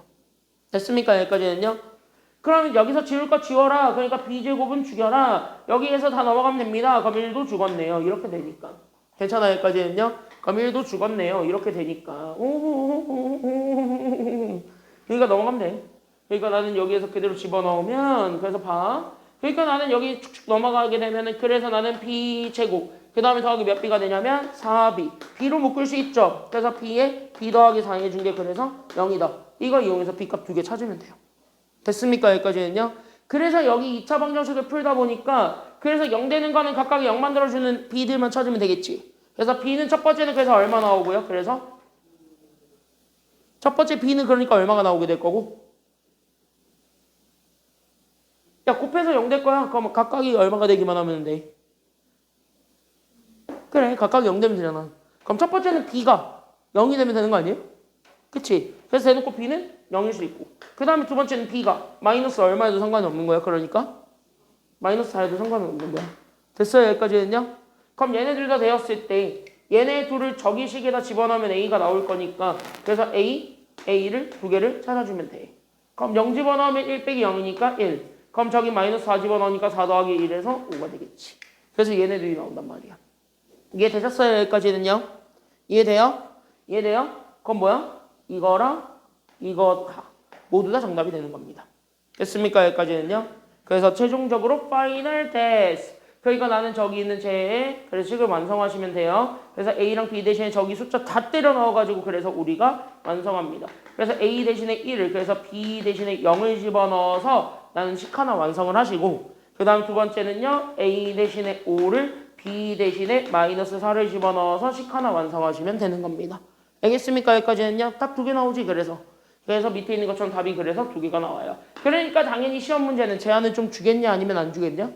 됐습니까? 여기까지는요? 그러면 여기서 지울 거 지워라. 그러니까 b제곱은 죽여라. 여기에서 다 넘어가면 됩니다. 그럼 1도 죽었네요. 이렇게 되니까. 괜찮아요? 여기까지는요? 그럼 1도 죽었네요. 이렇게 되니까. 그러니까 넘어가면 돼. 그러니까 나는 여기에서 그대로 집어넣으면 그래서 봐. 그러니까 나는 여기 축축 넘어가게 되면은 그래서 나는 b제곱 그 다음에 더하기 몇 b가 되냐면 4b b로 묶을 수 있죠. 그래서 b에 b 더하기 4 해준 게 그래서 0이다. 이거 이용해서 b값 2개 찾으면 돼요. 됐습니까? 여기까지는요. 그래서 여기 2차 방정식을 풀다 보니까 그래서 0 되는 거는 각각 0 만들어주는 b들만 찾으면 되겠지. 그래서 b는 첫 번째는 그래서 얼마 나오고요. 그래서 첫 번째 b는 그러니까 얼마가 나오게 될 거고 야 곱해서 0 될 거야. 그럼 각각이 얼마가 되기만 하면 돼. 그래 각각이 0 되면 되잖아. 그럼 첫 번째는 b가 0이 되면 되는 거 아니에요? 그치? 그래서 대놓고 b는 0일 수 있고 그 다음에 두 번째는 b가 마이너스 얼마에도 상관이 없는 거야. 그러니까 마이너스 4에도 상관이 없는 거야. 됐어요? 여기까지는요? 그럼 얘네들 다 되었을 때 얘네 둘을 저기 식에다 집어넣으면 a가 나올 거니까 그래서 a를 두 개를 찾아주면 돼. 그럼 0 집어넣으면 1 빼기 0이니까 1 그럼 저기 마이너스 4 집어넣으니까 4 더하기 1에서 5가 되겠지. 그래서 얘네들이 나온단 말이야. 이해되셨어요? 여기까지는요? 이해돼요? 이해돼요? 그럼 뭐야? 이거랑 이거가 모두 다 정답이 되는 겁니다. 됐습니까? 여기까지는요? 그래서 최종적으로 파이널 테스트 그러니까 나는 저기 있는 제 그래서 식을 완성하시면 돼요. 그래서 A랑 B 대신에 저기 숫자 다 때려 넣어가지고 그래서 우리가 완성합니다. 그래서 A 대신에 1을 그래서 B 대신에 0을 집어넣어서 나는 식 하나 완성을 하시고 그 다음 두 번째는요. A 대신에 5를 B 대신에 마이너스 4를 집어넣어서 식 하나 완성하시면 되는 겁니다. 알겠습니까? 여기까지는요. 딱 두 개 나오지 그래서 밑에 있는 것처럼 답이 그래서 두 개가 나와요. 그러니까 당연히 시험 문제는 제한을 좀 주겠냐 아니면 안 주겠냐?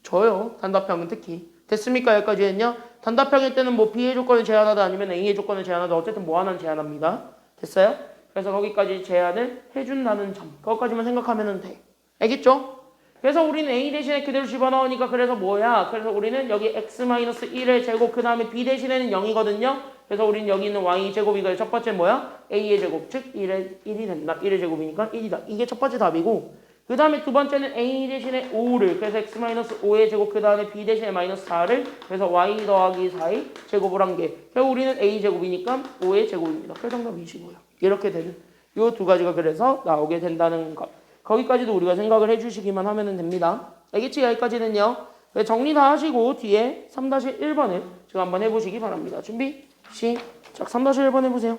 줘요. 단답형은 특히. 됐습니까? 여기까지는요. 단답형일 때는 뭐 B의 조건을 제한하다 아니면 A의 조건을 제한하다 어쨌든 뭐 하나는 제한합니다. 됐어요? 그래서 거기까지 제한을 해준다는 점. 그것까지만 생각하면 돼. 알겠죠? 그래서 우리는 A 대신에 그대로 집어넣으니까 그래서 뭐야? 그래서 우리는 여기 x-1의 제곱 그 다음에 B 대신에는 0이거든요. 그래서 우리는 여기 있는 y제곱이가 첫 번째 뭐야? a의 제곱 즉 1이 된다. 1의 제곱이니까 1이다. 이게 첫 번째 답이고 그 다음에 두 번째는 a 대신에 5를 그래서 x-5의 제곱 그 다음에 b 대신에 마이너스 4를 그래서 y 더하기 4의 제곱을 한 게 결국 우리는 a 제곱이니까 5의 제곱입니다. 그래서 정답 25요. 이렇게 되는 이 두 가지가 그래서 나오게 된다는 것. 거기까지도 우리가 생각을 해주시기만 하면 됩니다. 알겠지? 여기까지는요. 정리 다 하시고 뒤에 3-1번을 지금 한번 해보시기 바랍니다. 준비 시작. 3-1번 해보세요.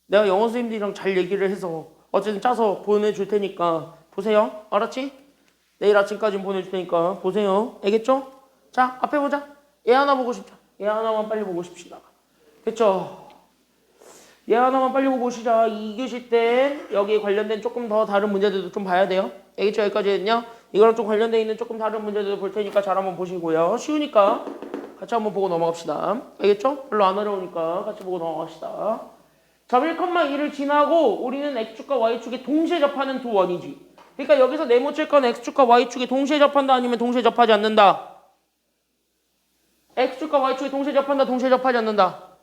내가 영어 선생님들이랑 잘 얘기를 해서 어쨌든 짜서 보내줄 테니까 보세요. 알았지? 내일 아침까지 보내줄 테니까 보세요. 알겠죠? 자, 앞에 보자. 얘 하나 보고 싶자. 얘 하나만 빨리 보고 싶시다. 됐죠? 얘 하나만 빨리 보고 오시자. 2교시 때 여기에 관련된 조금 더 다른 문제들도 좀 봐야 돼요. 알겠죠? 여기까지는요. 이거랑 좀 관련돼 있는 조금 다른 문제들도 볼 테니까 잘 한번 보시고요. 쉬우니까 같이 한번 보고 넘어갑시다. 알겠죠? 별로 안 어려우니까 같이 보고 넘어갑시다. 자, 1,2를 지나고 우리는 x축과 y축이 동시에 접하는 두 원이지. 그러니까 여기서 네모칠 건 x축과 y축이 동시에 접한다 아니면 동시에 접하지 않는다. x축과 y축이 동시에 접한다, 동시에 접하지 않는다.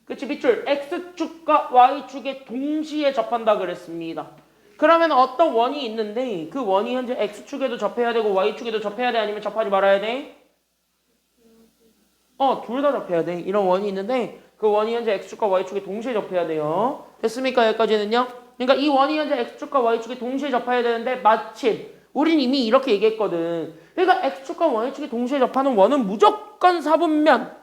그치, 밑줄 x축과 y축에 동시에 접한다 그랬습니다. 그러면 어떤 원이 있는데 그 원이 현재 x축에도 접해야 되고 y축에도 접해야 돼 아니면 접하지 말아야 돼? 둘 다 접해야 돼. 이런 원이 있는데 그 원이 현재 x축과 y축에 동시에 접해야 돼요. 됐습니까? 여기까지는요. 그러니까 이 원이 현재 x축과 y축에 동시에 접해야 되는데 마침 우린 이미 이렇게 얘기했거든. 그러니까 x축과 y축이 동시에 접하는 원은 무조건 사분면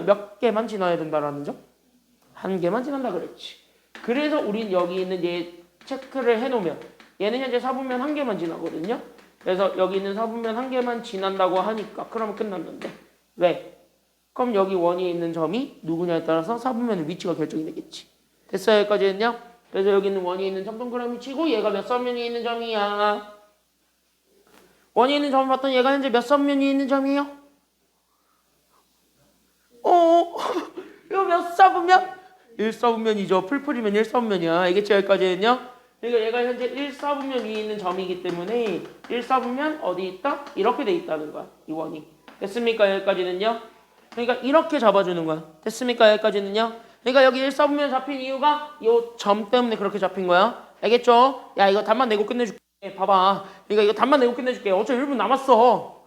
몇 개만 지나야 된다라는 점? 한 개만 지난다 그랬지. 그래서 우린 여기 있는 얘 체크를 해놓으면 얘는 현재 사분면 한 개만 지나거든요. 그래서 여기 있는 사분면 한 개만 지난다고 하니까 그러면 끝났는데 왜? 그럼 여기 원이 있는 점이 누구냐에 따라서 사분면의 위치가 결정이 되겠지. 됐어요? 여기까지는요? 그래서 여기 있는 원이 있는 점 동그라미 치고 얘가 몇 선면이 있는 점이야? 원이 있는 점을 봤더니 얘가 현재 몇 선면이 있는 점이에요? 이거 몇 사분면? 1사분면이죠. 풀풀이면 1사분면이야. 알겠죠? 여기까지는요? 그러니까 얘가 현재 1사분면 위에 있는 점이기 때문에 1사분면 어디 있다? 이렇게 돼 있다는 거야. 이 원이. 됐습니까? 여기까지는요? 그러니까 이렇게 잡아주는 거야. 됐습니까? 여기까지는요? 그러니까 여기 1사분면 잡힌 이유가 이 점 때문에 그렇게 잡힌 거야. 알겠죠? 야, 이거 답만 내고 끝내줄게. 봐봐. 그러니까 이거 답만 내고 끝내줄게. 어차피 1분 남았어.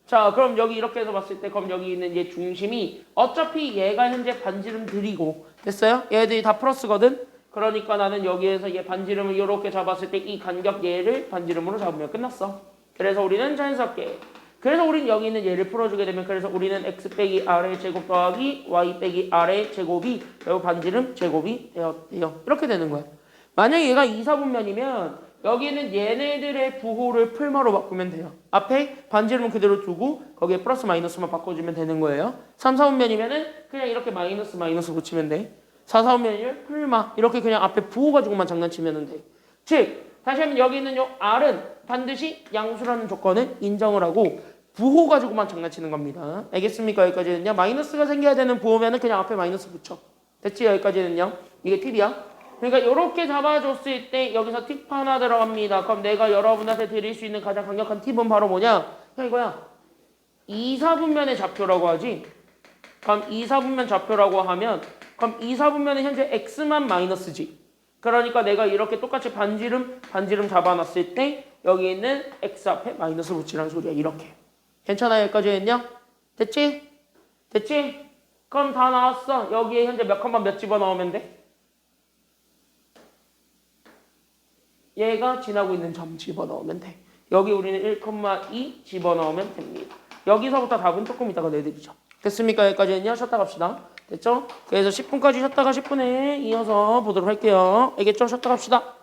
자, 그럼 여기 이렇게 해서 봤을 때 그럼 여기 있는 얘 중심이 어차피 얘가 현재 반지름들이고 됐어요? 얘들이 다 플러스거든? 그러니까 나는 여기에서 얘 반지름을 이렇게 잡았을 때 이 간격 얘를 반지름으로 잡으면 끝났어. 그래서 우리는 자연스럽게 그래서 우리는 여기 있는 얘를 풀어주게 되면 그래서 우리는 x 빼기 r의 제곱 더하기 y 빼기 r의 제곱이 결국 반지름 제곱이 되었대요. 이렇게 되는 거야. 만약에 얘가 2사분면이면 여기는 얘네들의 부호를 풀마로 바꾸면 돼요. 앞에 반지름은 그대로 두고 거기에 플러스 마이너스만 바꿔주면 되는 거예요. 3, 4분면이면은 그냥 이렇게 마이너스 붙이면 돼. 4, 4분면이면 풀마 이렇게 그냥 앞에 부호 가지고만 장난치면 돼. 즉 다시 하면 여기 있는 요 R은 반드시 양수라는 조건을 인정을 하고 부호 가지고만 장난치는 겁니다. 알겠습니까? 여기까지는요. 마이너스가 생겨야 되는 부호면은 그냥 앞에 마이너스 붙여. 됐지? 여기까지는요. 이게 팁이야. 그러니까 이렇게 잡아줬을 때 여기서 팁 하나 들어갑니다. 그럼 내가 여러분한테 드릴 수 있는 가장 강력한 팁은 바로 뭐냐? 그냥 이거야. 2사분면의 좌표라고 하지. 그럼 2사분면 좌표라고 하면 그럼 2사분면은 현재 x만 마이너스지. 그러니까 내가 이렇게 똑같이 반지름 잡아놨을 때 여기 있는 x 앞에 마이너스 붙이라는 소리야. 이렇게. 괜찮아요? 여기까지 했냐? 됐지? 됐지? 그럼 다 나왔어. 여기에 현재 몇 칸만 몇 집어넣으면 돼? 얘가 지나고 있는 점 집어넣으면 돼. 여기 우리는 1,2 집어넣으면 됩니다. 여기서부터 답은 조금 이따가 내드리죠. 됐습니까? 여기까지는요. 쉬었다 갑시다. 됐죠? 그래서 10분까지 쉬었다가 10분에 이어서 보도록 할게요. 알겠죠? 쉬었다 갑시다.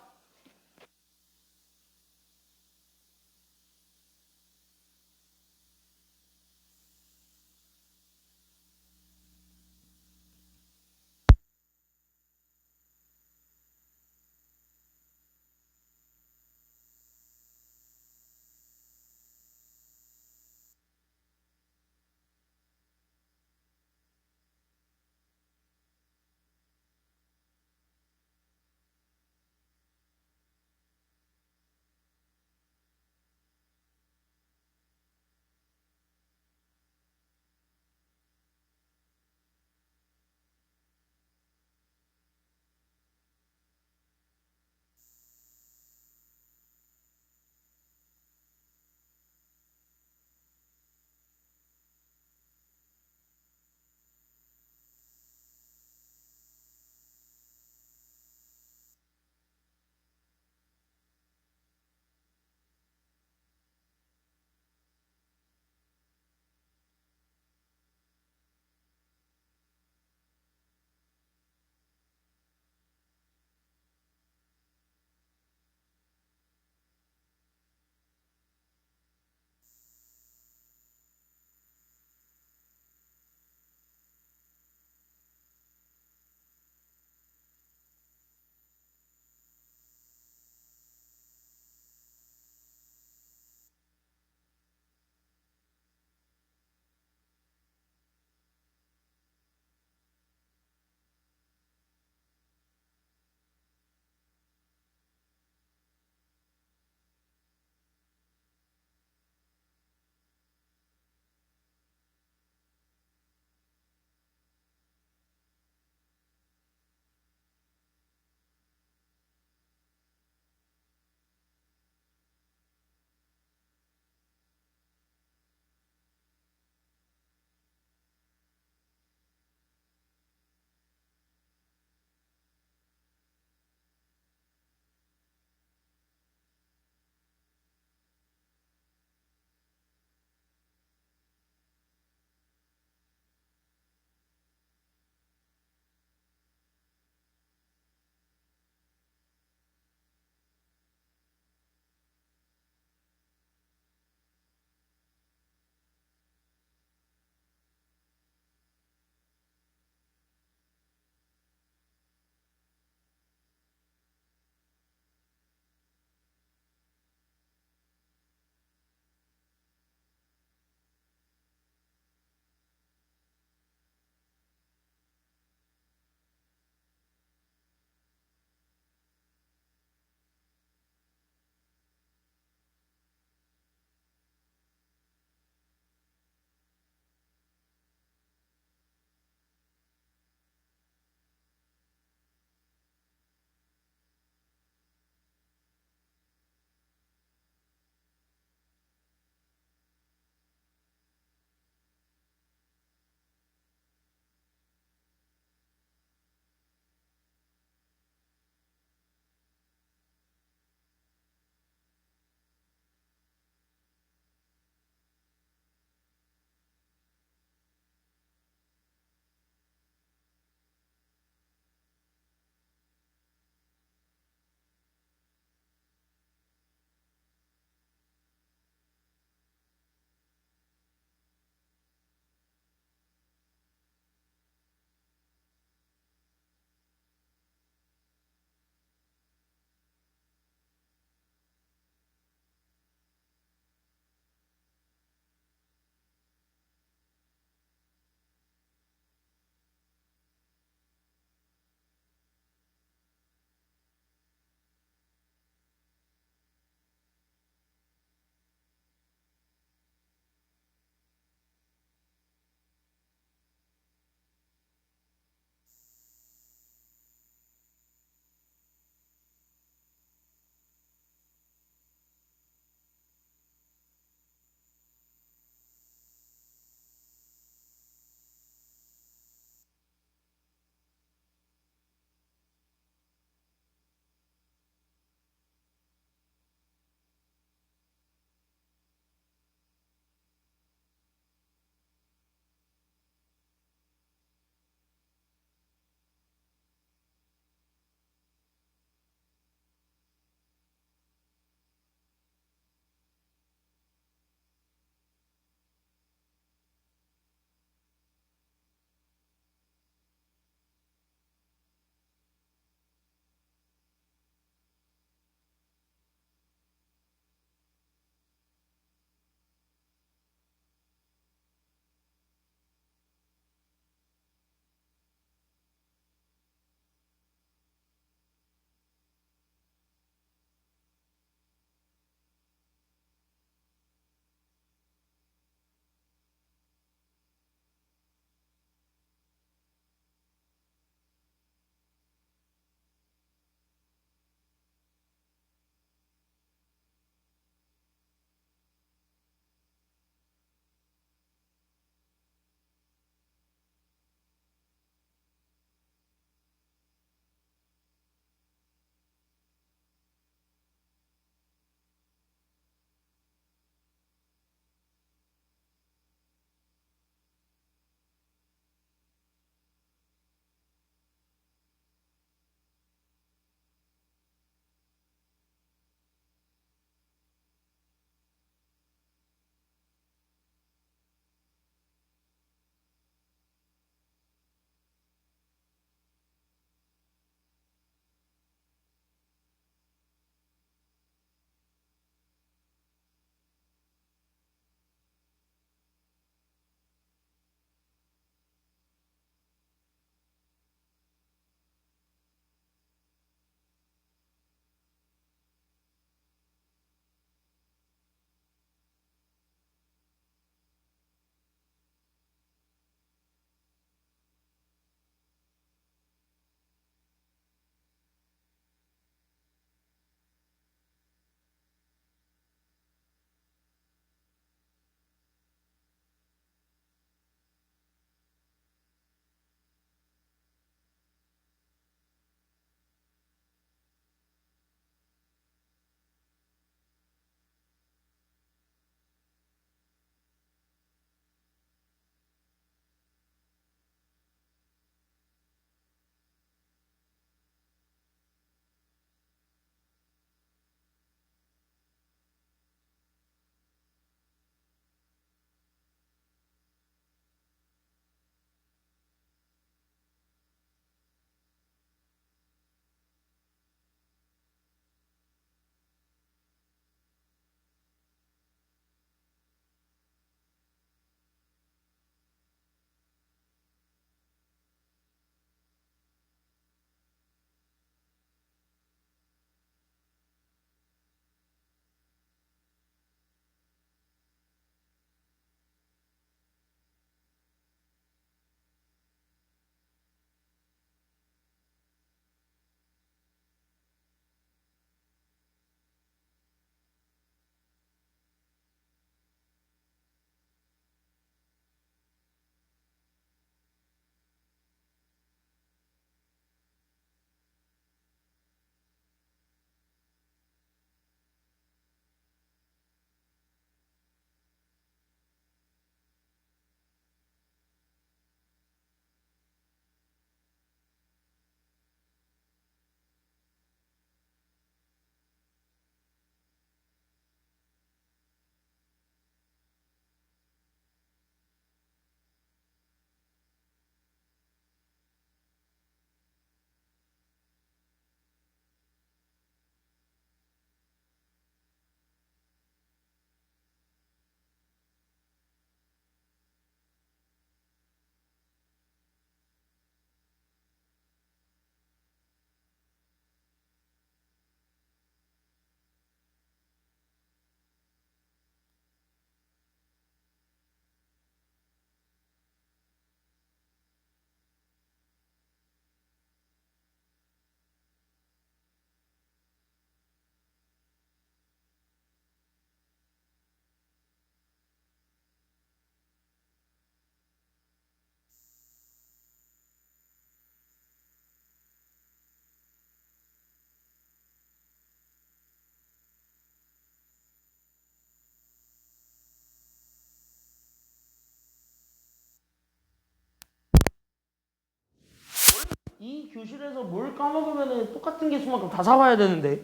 이 교실에서 뭘 까먹으면 똑같은 개수만큼 다 사와야 되는데.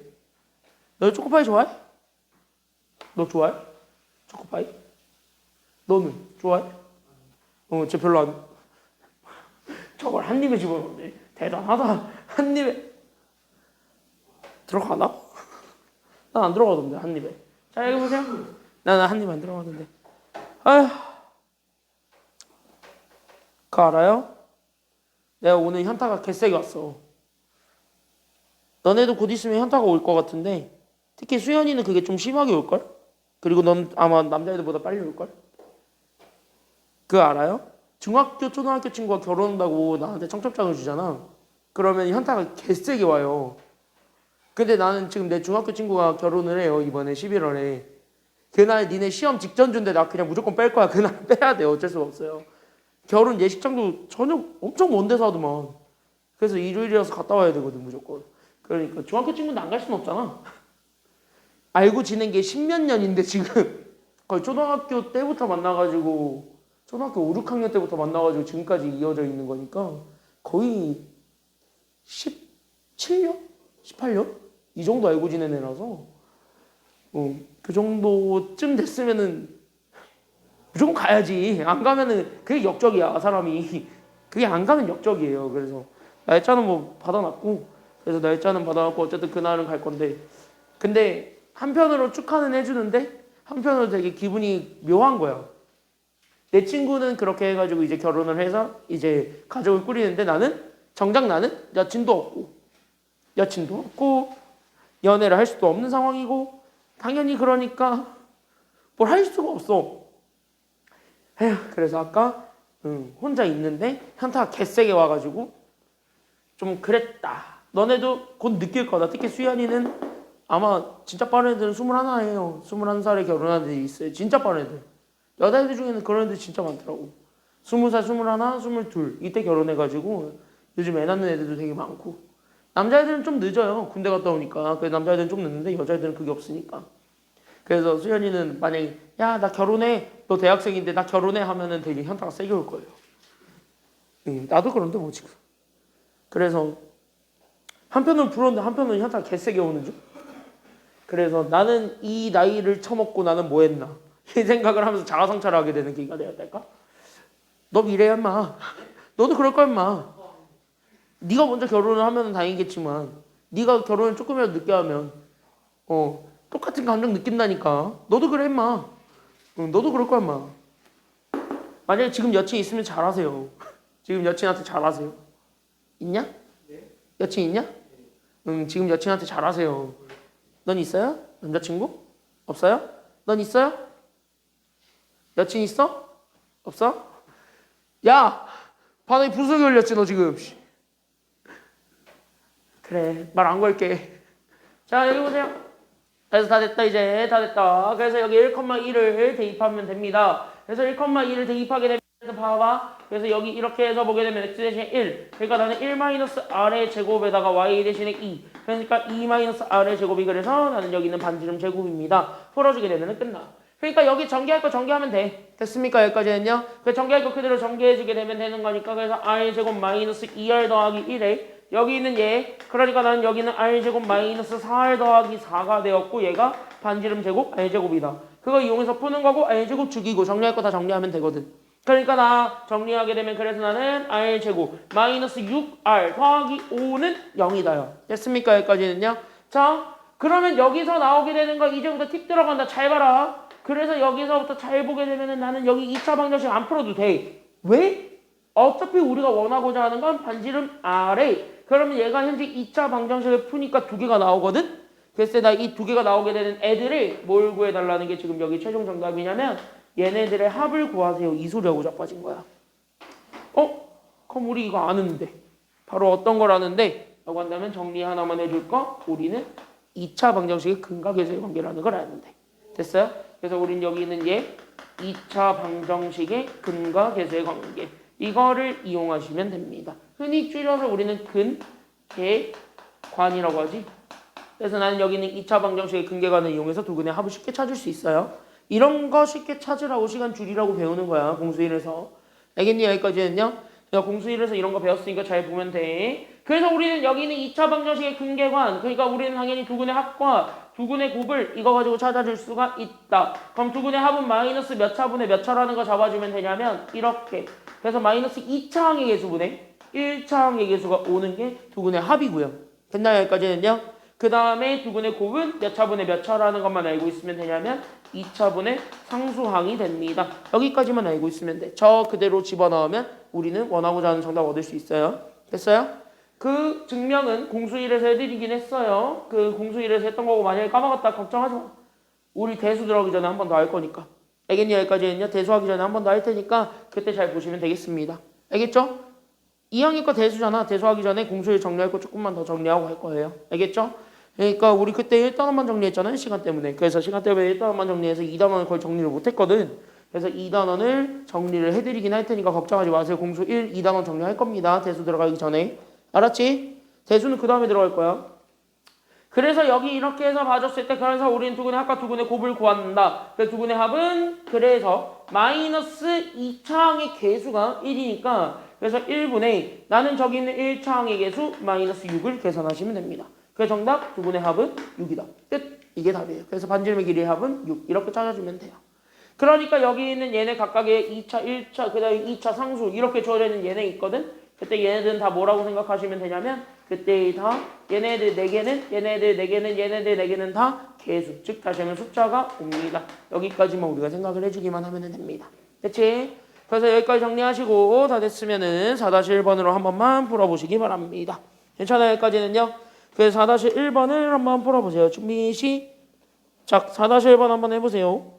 너 초코파이 좋아해? 너 좋아해? 초코파이? 너는 좋아해? 쟤 별로 안. 저걸 한 입에 집어넣네. 대단하다. 한 입에. 들어가나? 난 안 들어가던데, 한 입에. 자, 여기 보세요. 나는 한 입 안 들어가던데. 아휴. 그거 알아요? 내가 오늘 현타가 개세게 왔어. 너네도 곧 있으면 현타가 올 것 같은데, 특히 수연이는 그게 좀 심하게 올걸? 그리고 넌 아마 남자애들보다 빨리 올걸? 그거 알아요? 중학교, 초등학교 친구가 결혼한다고 나한테 청첩장을 주잖아. 그러면 현타가 개세게 와요. 근데 나는 지금 내 중학교 친구가 결혼을 해요. 이번에 11월에. 그날 니네 시험 직전 주인데 나 그냥 무조건 뺄 거야. 그날 빼야 돼. 어쩔 수가 없어요. 결혼 예식장도 저녁 엄청 먼 데서 하더만. 그래서 일요일이라서 갔다 와야 되거든 무조건. 그러니까 중학교 친구는 안 갈 수는 없잖아. 알고 지낸 게 십몇 년인데 지금 거의 초등학교 때부터 만나가지고 초등학교 5, 6학년 때부터 만나가지고 지금까지 이어져 있는 거니까 거의 17년? 18년? 이 정도 알고 지낸 애라서 그 정도쯤 됐으면은 무조건 가야지. 안 가면은 그게 역적이야 사람이. 그게 안 가면 역적이에요. 그래서 날짜는 뭐 받아놨고 그래서 날짜는 받아놨고 어쨌든 그날은 갈 건데 근데 한편으로 축하는 해주는데 한편으로 되게 기분이 묘한 거야. 내 친구는 그렇게 해가지고 이제 결혼을 해서 이제 가족을 꾸리는데 나는 정작 나는 여친도 없고 연애를 할 수도 없는 상황이고 당연히 그러니까 뭘 할 수가 없어. 에휴, 그래서 아까 혼자 있는데 현타가 개세게 와가지고 좀 그랬다. 너네도 곧 느낄 거다. 특히 수연이는 아마 진짜 빠른 애들은 21이에요. 21살에 결혼한 애들이 있어요. 진짜 빠른 애들. 여자애들 중에는 그런 애들 진짜 많더라고. 20살, 21, 22 이때 결혼해가지고 요즘 애 낳는 애들도 되게 많고 남자애들은 좀 늦어요. 군대 갔다 오니까. 그래서 남자애들은 좀 늦는데 여자애들은 그게 없으니까. 그래서 수연이는 만약에 야 나 결혼해 너 대학생인데 나 결혼해 하면은 되게 현타가 세게 올 거예요. 나도 그런데 뭐 지금. 그래서 한편은 부러운데 한편은 현타가 개세게 오는 중. 그래서 나는 이 나이를 처먹고 나는 뭐 했나 이 생각을 하면서 자아성찰을 하게 되는 계기가 되어야 될까? 너 미래야 인마. 너도 그럴 거야 인마. 네가 먼저 결혼을 하면 다행이겠지만 네가 결혼을 조금이라도 늦게 하면 똑같은 감정 느낀다니까. 너도 그래 인마. 너도 그럴 거야 인마. 만약에 지금 여친 있으면 잘하세요. 지금 여친한테 잘하세요. 있냐? 네. 여친 있냐? 응, 지금 여친한테 잘하세요. 넌 있어요? 남자친구? 없어요? 넌 있어요? 여친 있어? 없어? 야! 반응이 분석이 걸렸지 너 지금. 그래 말 안 걸게. 자 여기 보세요. 그래서 다 됐다. 이제 다 됐다. 그래서 여기 1,1을 대입하면 됩니다. 그래서 1,2를 대입하게 되면 봐봐. 그래서 여기 이렇게 해서 보게 되면 x 대신에 1. 그러니까 나는 1-r의 제곱에다가 y 대신에 2. 그러니까 2-r의 제곱이 그래서 나는 여기 있는 반지름 제곱입니다. 풀어주게 되면 끝나. 그러니까 여기 전개할 거 전개하면 돼. 됐습니까? 여기까지는요. 그 전개할 거 그대로 전개해주게 되면 되는 거니까 그래서 r제곱 마이너스 2r 더하기 1에 여기 있는 얘 그러니까 나는 여기는 r제곱 마이너스 4r 더하기 4가 되었고 얘가 반지름 제곱 r제곱이다. 그거 이용해서 푸는 거고 r제곱 죽이고 정리할 거 다 정리하면 되거든. 그러니까 나 정리하게 되면 그래서 나는 r제곱 마이너스 6r 더하기 5는 0이다요. 됐습니까? 여기까지는요. 자 그러면 여기서 나오게 되는 거 이제부터 팁 들어간다. 잘 봐라. 그래서 여기서부터 잘 보게 되면은 나는 여기 2차 방정식 안 풀어도 돼. 왜? 어차피 우리가 원하고자 하는 건 반지름 R에 그러면 얘가 현재 2차 방정식을 푸니까 두 개가 나오거든? 그래서 나 이 두 개가 나오게 되는 애들을 뭘 구해달라는 게 지금 여기 최종 정답이냐면 얘네들의 합을 구하세요. 이 소리하고 자빠진 거야. 그럼 우리 이거 아는데 바로 어떤 걸 아는데? 라고 한다면 정리 하나만 해줄 거 우리는 2차 방정식의 근과 계수의 관계라는 걸 아는데 됐어요? 그래서 우린 여기 있는 얘 2차 방정식의 근과 계수의 관계 이거를 이용하시면 됩니다. 흔히 줄여서 우리는 근, 계, 관이라고 하지. 그래서 나는 여기 있는 2차 방정식의 근계관을 이용해서 두 근의 합을 쉽게 찾을 수 있어요. 이런 거 쉽게 찾으라고 시간 줄이라고 배우는 거야. 공수 1에서. 알겠니? 여기까지는요. 내가 공수 1에서 이런 거 배웠으니까 잘 보면 돼. 그래서 우리는 여기는 2차 방정식의 근계관, 그러니까 우리는 당연히 두근의 합과 두근의 곱을 이거 가지고 찾아줄 수가 있다. 그럼 두근의 합은 마이너스 몇 차분의 몇 차라는 거 잡아주면 되냐면 이렇게. 그래서 마이너스 2차항의 개수분의 1차항의 개수가 오는 게 두근의 합이고요. 됐나요? 여기까지는요? 그 다음에 두근의 곱은 몇 차분의 몇 차라는 것만 알고 있으면 되냐면 2차분의 상수항이 됩니다. 여기까지만 알고 있으면 돼. 저 그대로 집어넣으면 우리는 원하고자 하는 정답 얻을 수 있어요. 됐어요? 그 증명은 공수1에서 해드리긴 했어요. 그 공수1에서 했던 거고 만약에 까먹었다 걱정하지 마. 우리 대수 들어가기 전에 한 번 더 할 거니까. 알겠니? 여기까지는요. 대수하기 전에 한 번 더 할 테니까 그때 잘 보시면 되겠습니다. 알겠죠? 2학년 거 대수잖아. 대수하기 전에 공수1 정리할 거 조금만 더 정리하고 할 거예요. 알겠죠? 그러니까 우리 그때 1단원만 정리했잖아요. 시간 때문에. 그래서 시간 때문에 1단원만 정리해서 2단원을 거의 정리를 못했거든. 그래서 2단원을 정리를 해드리긴 할 테니까 걱정하지 마세요. 공수 1, 2단원 정리할 겁니다. 대수 들어가기 전에. 알았지? 대수는 그 다음에 들어갈 거야. 그래서 여기 이렇게 해서 봐줬을 때 그래서 우리는 두근의 합과 두근의 곱을 구한다. 그래서 두근의 합은 그래서 마이너스 2차항의 개수가 1이니까 그래서 1분의 나는 저기 있는 1차항의 개수 마이너스 6을 계산하시면 됩니다. 그래서 정답 두근의 합은 6이다. 끝. 이게 답이에요. 그래서 반지름의 길이의 합은 6 이렇게 찾아주면 돼요. 그러니까 여기 있는 얘네 각각의 2차, 1차, 그 다음에 2차 상수 이렇게 주어져 있는 얘네 있거든. 그때 얘네들은 다 뭐라고 생각하시면 되냐면 그때 다 얘네들 4개는 얘네들 4개는 얘네들 4개는 다 개수 즉 다시 하면 숫자가 옵니다. 여기까지만 우리가 생각을 해주기만 하면 됩니다. 됐지? 그래서 여기까지 정리하시고 다 됐으면은 4-1번으로 한 번만 풀어보시기 바랍니다. 괜찮아요? 여기까지는요? 그래서 4-1번을 한번 풀어보세요. 준비 시작. 4-1번 한번 해보세요.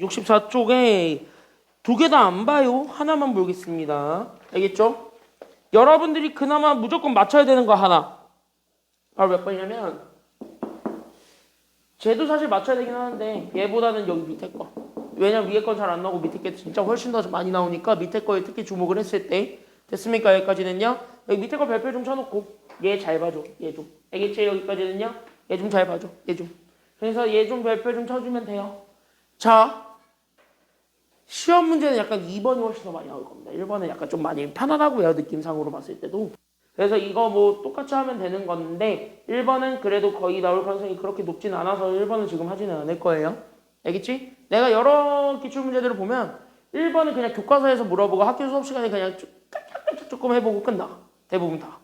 64쪽에 두 개 다 안 봐요. 하나만 보겠습니다. 알겠죠? 여러분들이 그나마 무조건 맞춰야 되는 거 하나. 바로 몇 번이냐면 쟤도 사실 맞춰야 되긴 하는데 얘보다는 여기 밑에 거. 왜냐면 위에 건 잘 안 나오고 밑에 게 진짜 훨씬 더 많이 나오니까 밑에 거에 특히 주목을 했을 때 됐습니까? 여기까지는요. 여기 밑에 거 별표 좀 쳐놓고 얘 잘 봐줘. 얘 좀. 알겠지? 여기까지는요. 얘 좀 잘 봐줘. 얘 좀. 그래서 얘 좀 별표 좀 쳐주면 돼요. 자, 시험 문제는 약간 2번이 훨씬 더 많이 나올 겁니다. 1번은 약간 좀 많이 편안하고요. 느낌상으로 봤을 때도. 그래서 이거 뭐 똑같이 하면 되는 건데 1번은 그래도 거의 나올 가능성이 그렇게 높진 않아서 1번은 지금 하지는 않을 거예요. 알겠지? 내가 여러 기출문제들을 보면 1번은 그냥 교과서에서 물어보고 학교 수업 시간에 그냥 깔짝깔짝 조금 해보고 끝나. 대부분 다.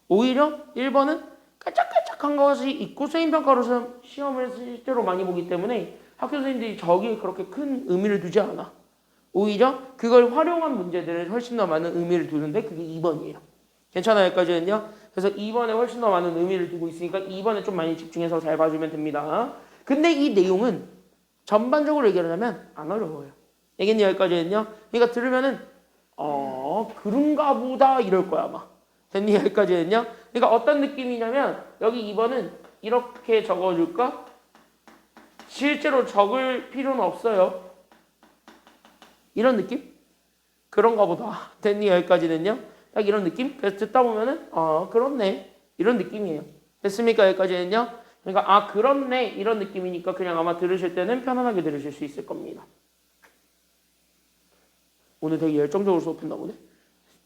오히려 1번은 깔짝깔짝한 것이 있고 수행평가로서 시험을 실제로 많이 보기 때문에 학교 선생님들이 저기에 그렇게 큰 의미를 두지 않아. 오히려 그걸 활용한 문제들을 훨씬 더 많은 의미를 두는데 그게 2번이에요. 괜찮아요? 여기까지는요? 그래서 2번에 훨씬 더 많은 의미를 두고 있으니까 2번에 좀 많이 집중해서 잘 봐주면 됩니다. 근데 이 내용은 전반적으로 얘기하자면 안 어려워요. 알겠니? 여기까지는요? 그러니까 들으면은 그런가 보다 이럴 거야 아마. 됐니? 여기까지는요? 그러니까 어떤 느낌이냐면 여기 2번은 이렇게 적어줄까? 실제로 적을 필요는 없어요. 이런 느낌? 그런가 보다. 됐니? 여기까지는요? 딱 이런 느낌? 그래서 듣다 보면은 그렇네. 이런 느낌이에요. 됐습니까? 여기까지는요? 그러니까 그렇네. 이런 느낌이니까 그냥 아마 들으실 때는 편안하게 들으실 수 있을 겁니다. 오늘 되게 열정적으로 수업했나 보네.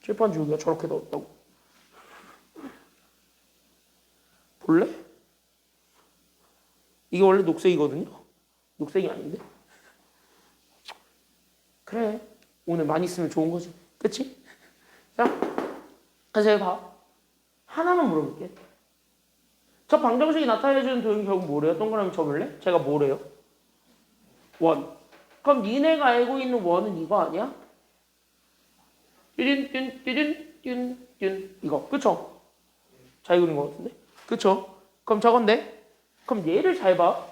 칠판 줄기가 저렇게 넣었다고. 볼래? 이게 원래 녹색이거든요. 녹색이 아닌데. 그래. 오늘 많이 쓰면 좋은 거지. 그치? 자, 그래서 여기 봐. 하나만 물어볼게. 저 방정식이 나타내주는 도형 결국 뭐래요? 동그라미 쳐볼래? 제가 뭐래요? 원. 그럼 니네가 알고 있는 원은 이거 아니야? 뚠뚠뚠뚠뚠뚠 이거. 그쵸? 잘 그린 것 같은데? 그쵸? 그럼 저건데? 그럼 얘를 잘 봐.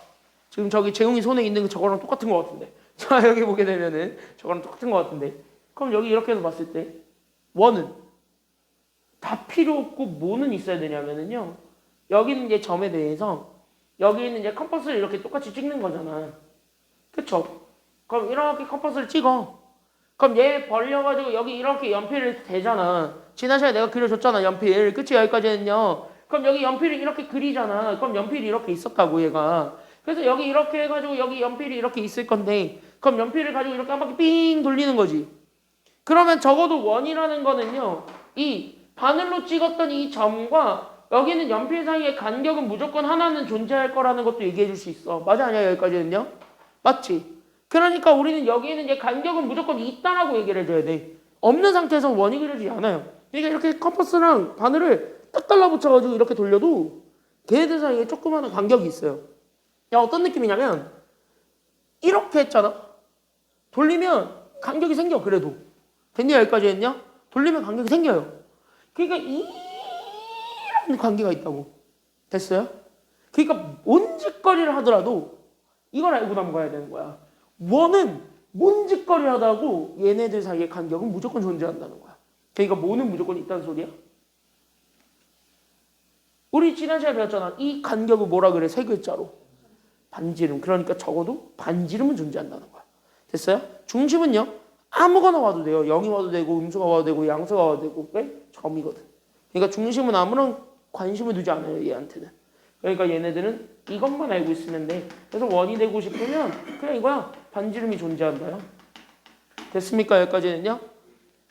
지금 저기 재웅이 손에 있는 저거랑 똑같은 것 같은데. 자, 여기 보게 되면은 저거랑 똑같은 것 같은데. 그럼 여기 이렇게 해서 봤을 때 원은 다 필요 없고 뭐는 있어야 되냐면은요. 여기 있는 이제 점에 대해서 여기 있는 이제 컴퍼스를 이렇게 똑같이 찍는 거잖아. 그쵸? 그럼 이렇게 컴퍼스를 찍어. 그럼 얘 벌려가지고 여기 이렇게 연필을 대잖아. 지난 시간에 내가 그려줬잖아. 연필. 그치? 여기까지는요. 그럼 여기 연필을 이렇게 그리잖아. 그럼 연필이 이렇게 있었다고 얘가. 그래서 여기 이렇게 해가지고 여기 연필이 이렇게 있을 건데 그럼 연필을 가지고 이렇게 한 바퀴 삥 돌리는 거지. 그러면 적어도 원이라는 거는요. 이 바늘로 찍었던 이 점과 여기는 연필 사이의 간격은 무조건 하나는 존재할 거라는 것도 얘기해 줄 수 있어. 맞아 아니야? 여기까지는요? 맞지? 그러니까 우리는 여기에는 이제 간격은 무조건 있다라고 얘기를 해줘야 돼. 없는 상태에서 원이 그려지지 않아요. 그러니까 이렇게 컴퍼스랑 바늘을 딱 달라붙여가지고 이렇게 돌려도 걔네들 사이에 조그마한 간격이 있어요. 야, 어떤 느낌이냐면 이렇게 했잖아. 돌리면 간격이 생겨. 그래도 됐냐? 여기까지 했냐? 돌리면 간격이 생겨요. 그러니까 이런 관계가 있다고. 됐어요? 그러니까 뭔 짓거리를 하더라도 이걸 알고 넘어가야 되는 거야. 원은 뭔 짓거리를 하다고 얘네들 사이의 간격은 무조건 존재한다는 거야. 그러니까 뭐는 무조건 있다는 소리야? 우리 지난 시간에 배웠잖아. 이 간격을 뭐라 그래? 세 글자로. 반지름. 그러니까 적어도 반지름은 존재한다는 거야. 됐어요? 중심은요. 아무거나 와도 돼요. 0이 와도 되고 음수가 와도 되고 양수가 와도 되고 그게 점이거든. 그러니까 중심은 아무런 관심을 두지 않아요. 얘한테는. 그러니까 얘네들은 이것만 알고 있으면 돼. 그래서 원이 되고 싶으면 그냥 이거야. 반지름이 존재한다요. 됐습니까? 여기까지는요?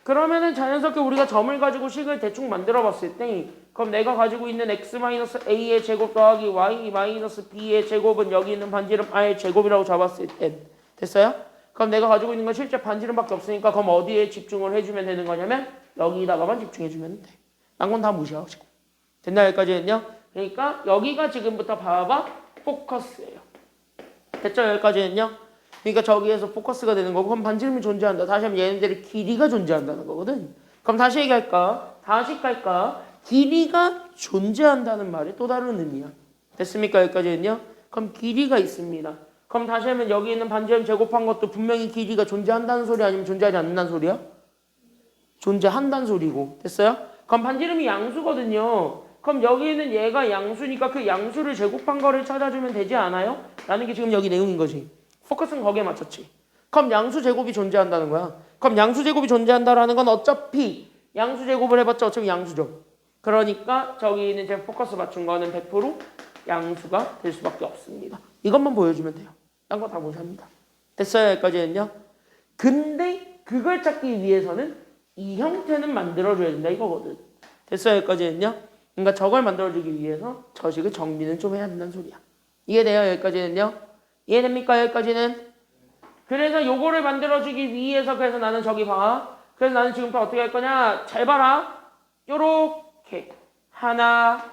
그러면은 자연스럽게 우리가 점을 가지고 식을 대충 만들어 봤을 때 그럼 내가 가지고 있는 x-a의 제곱 더하기 y-b의 제곱은 여기 있는 반지름 r의 제곱이라고 잡았을 때 됐어요? 그럼 내가 가지고 있는 건 실제 반지름밖에 없으니까 그럼 어디에 집중을 해주면 되는 거냐면 여기다가만 집중해주면 돼. 딴 건 다 무시하시고. 됐나? 여기까지는요? 그러니까 여기가 지금부터 봐봐 포커스예요. 됐죠? 여기까지는요? 그러니까 저기에서 포커스가 되는 거고 그럼 반지름이 존재한다. 다시 하면 얘네들의 길이가 존재한다는 거거든. 그럼 다시 얘기할까? 다시 갈까? 길이가 존재한다는 말이 또 다른 의미야. 됐습니까? 여기까지는요? 그럼 길이가 있습니다. 그럼 다시 하면 여기 있는 반지름 제곱한 것도 분명히 길이가 존재한다는 소리 아니면 존재하지 않는다는 소리야? 존재한다는 소리고. 됐어요? 그럼 반지름이 양수거든요. 그럼 여기는 얘가 양수니까 그 양수를 제곱한 거를 찾아주면 되지 않아요? 라는 게 지금 여기 내용인 거지. 포커스는 거기에 맞췄지. 그럼 양수 제곱이 존재한다는 거야. 그럼 양수 제곱이 존재한다라는 건 어차피 양수 제곱을 해봤자 어차피 양수죠. 그러니까 저기 있는 제 포커스 맞춘 거는 100% 양수가 될 수밖에 없습니다. 이것만 보여주면 돼요. 딴 거 다 무시합니다. 됐어요? 여기까지는요. 근데 그걸 찾기 위해서는 이 형태는 만들어줘야 된다 이거거든. 됐어요? 여기까지는요. 그러니까 저걸 만들어주기 위해서 저식을 정리는 좀 해야 된다는 소리야. 이해돼요? 여기까지는요. 이해됩니까? 여기까지는. 그래서 요거를 만들어주기 위해서 그래서 나는 저기 봐. 그래서 나는 지금부터 어떻게 할 거냐. 잘 봐라. 요렇게 하나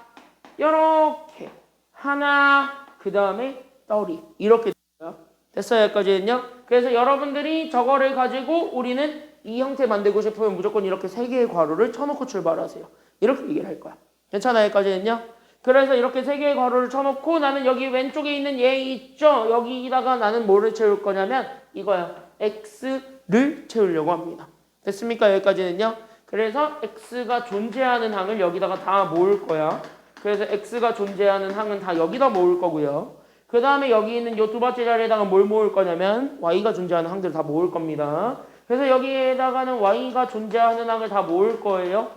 요렇게 하나 그 다음에 떠리 이렇게 돼요. 됐어요? 여기까지는요. 그래서 여러분들이 저거를 가지고 우리는 이 형태 만들고 싶으면 무조건 이렇게 세 개의 괄호를 쳐놓고 출발하세요. 이렇게 얘기를 할 거야. 괜찮아요? 여기까지는요. 그래서 이렇게 세 개의 괄호를 쳐놓고 나는 여기 왼쪽에 있는 얘 있죠? 여기다가 나는 뭐를 채울 거냐면 이거야. x를 채우려고 합니다. 됐습니까? 여기까지는요. 그래서 x가 존재하는 항을 여기다가 다 모을 거야. 그래서 x가 존재하는 항은 다 여기다 모을 거고요. 그 다음에 여기 있는 요 두 번째 자리에다가 뭘 모을 거냐면 y가 존재하는 항들을 다 모을 겁니다. 그래서 여기에다가는 y가 존재하는 항을 다 모을 거예요.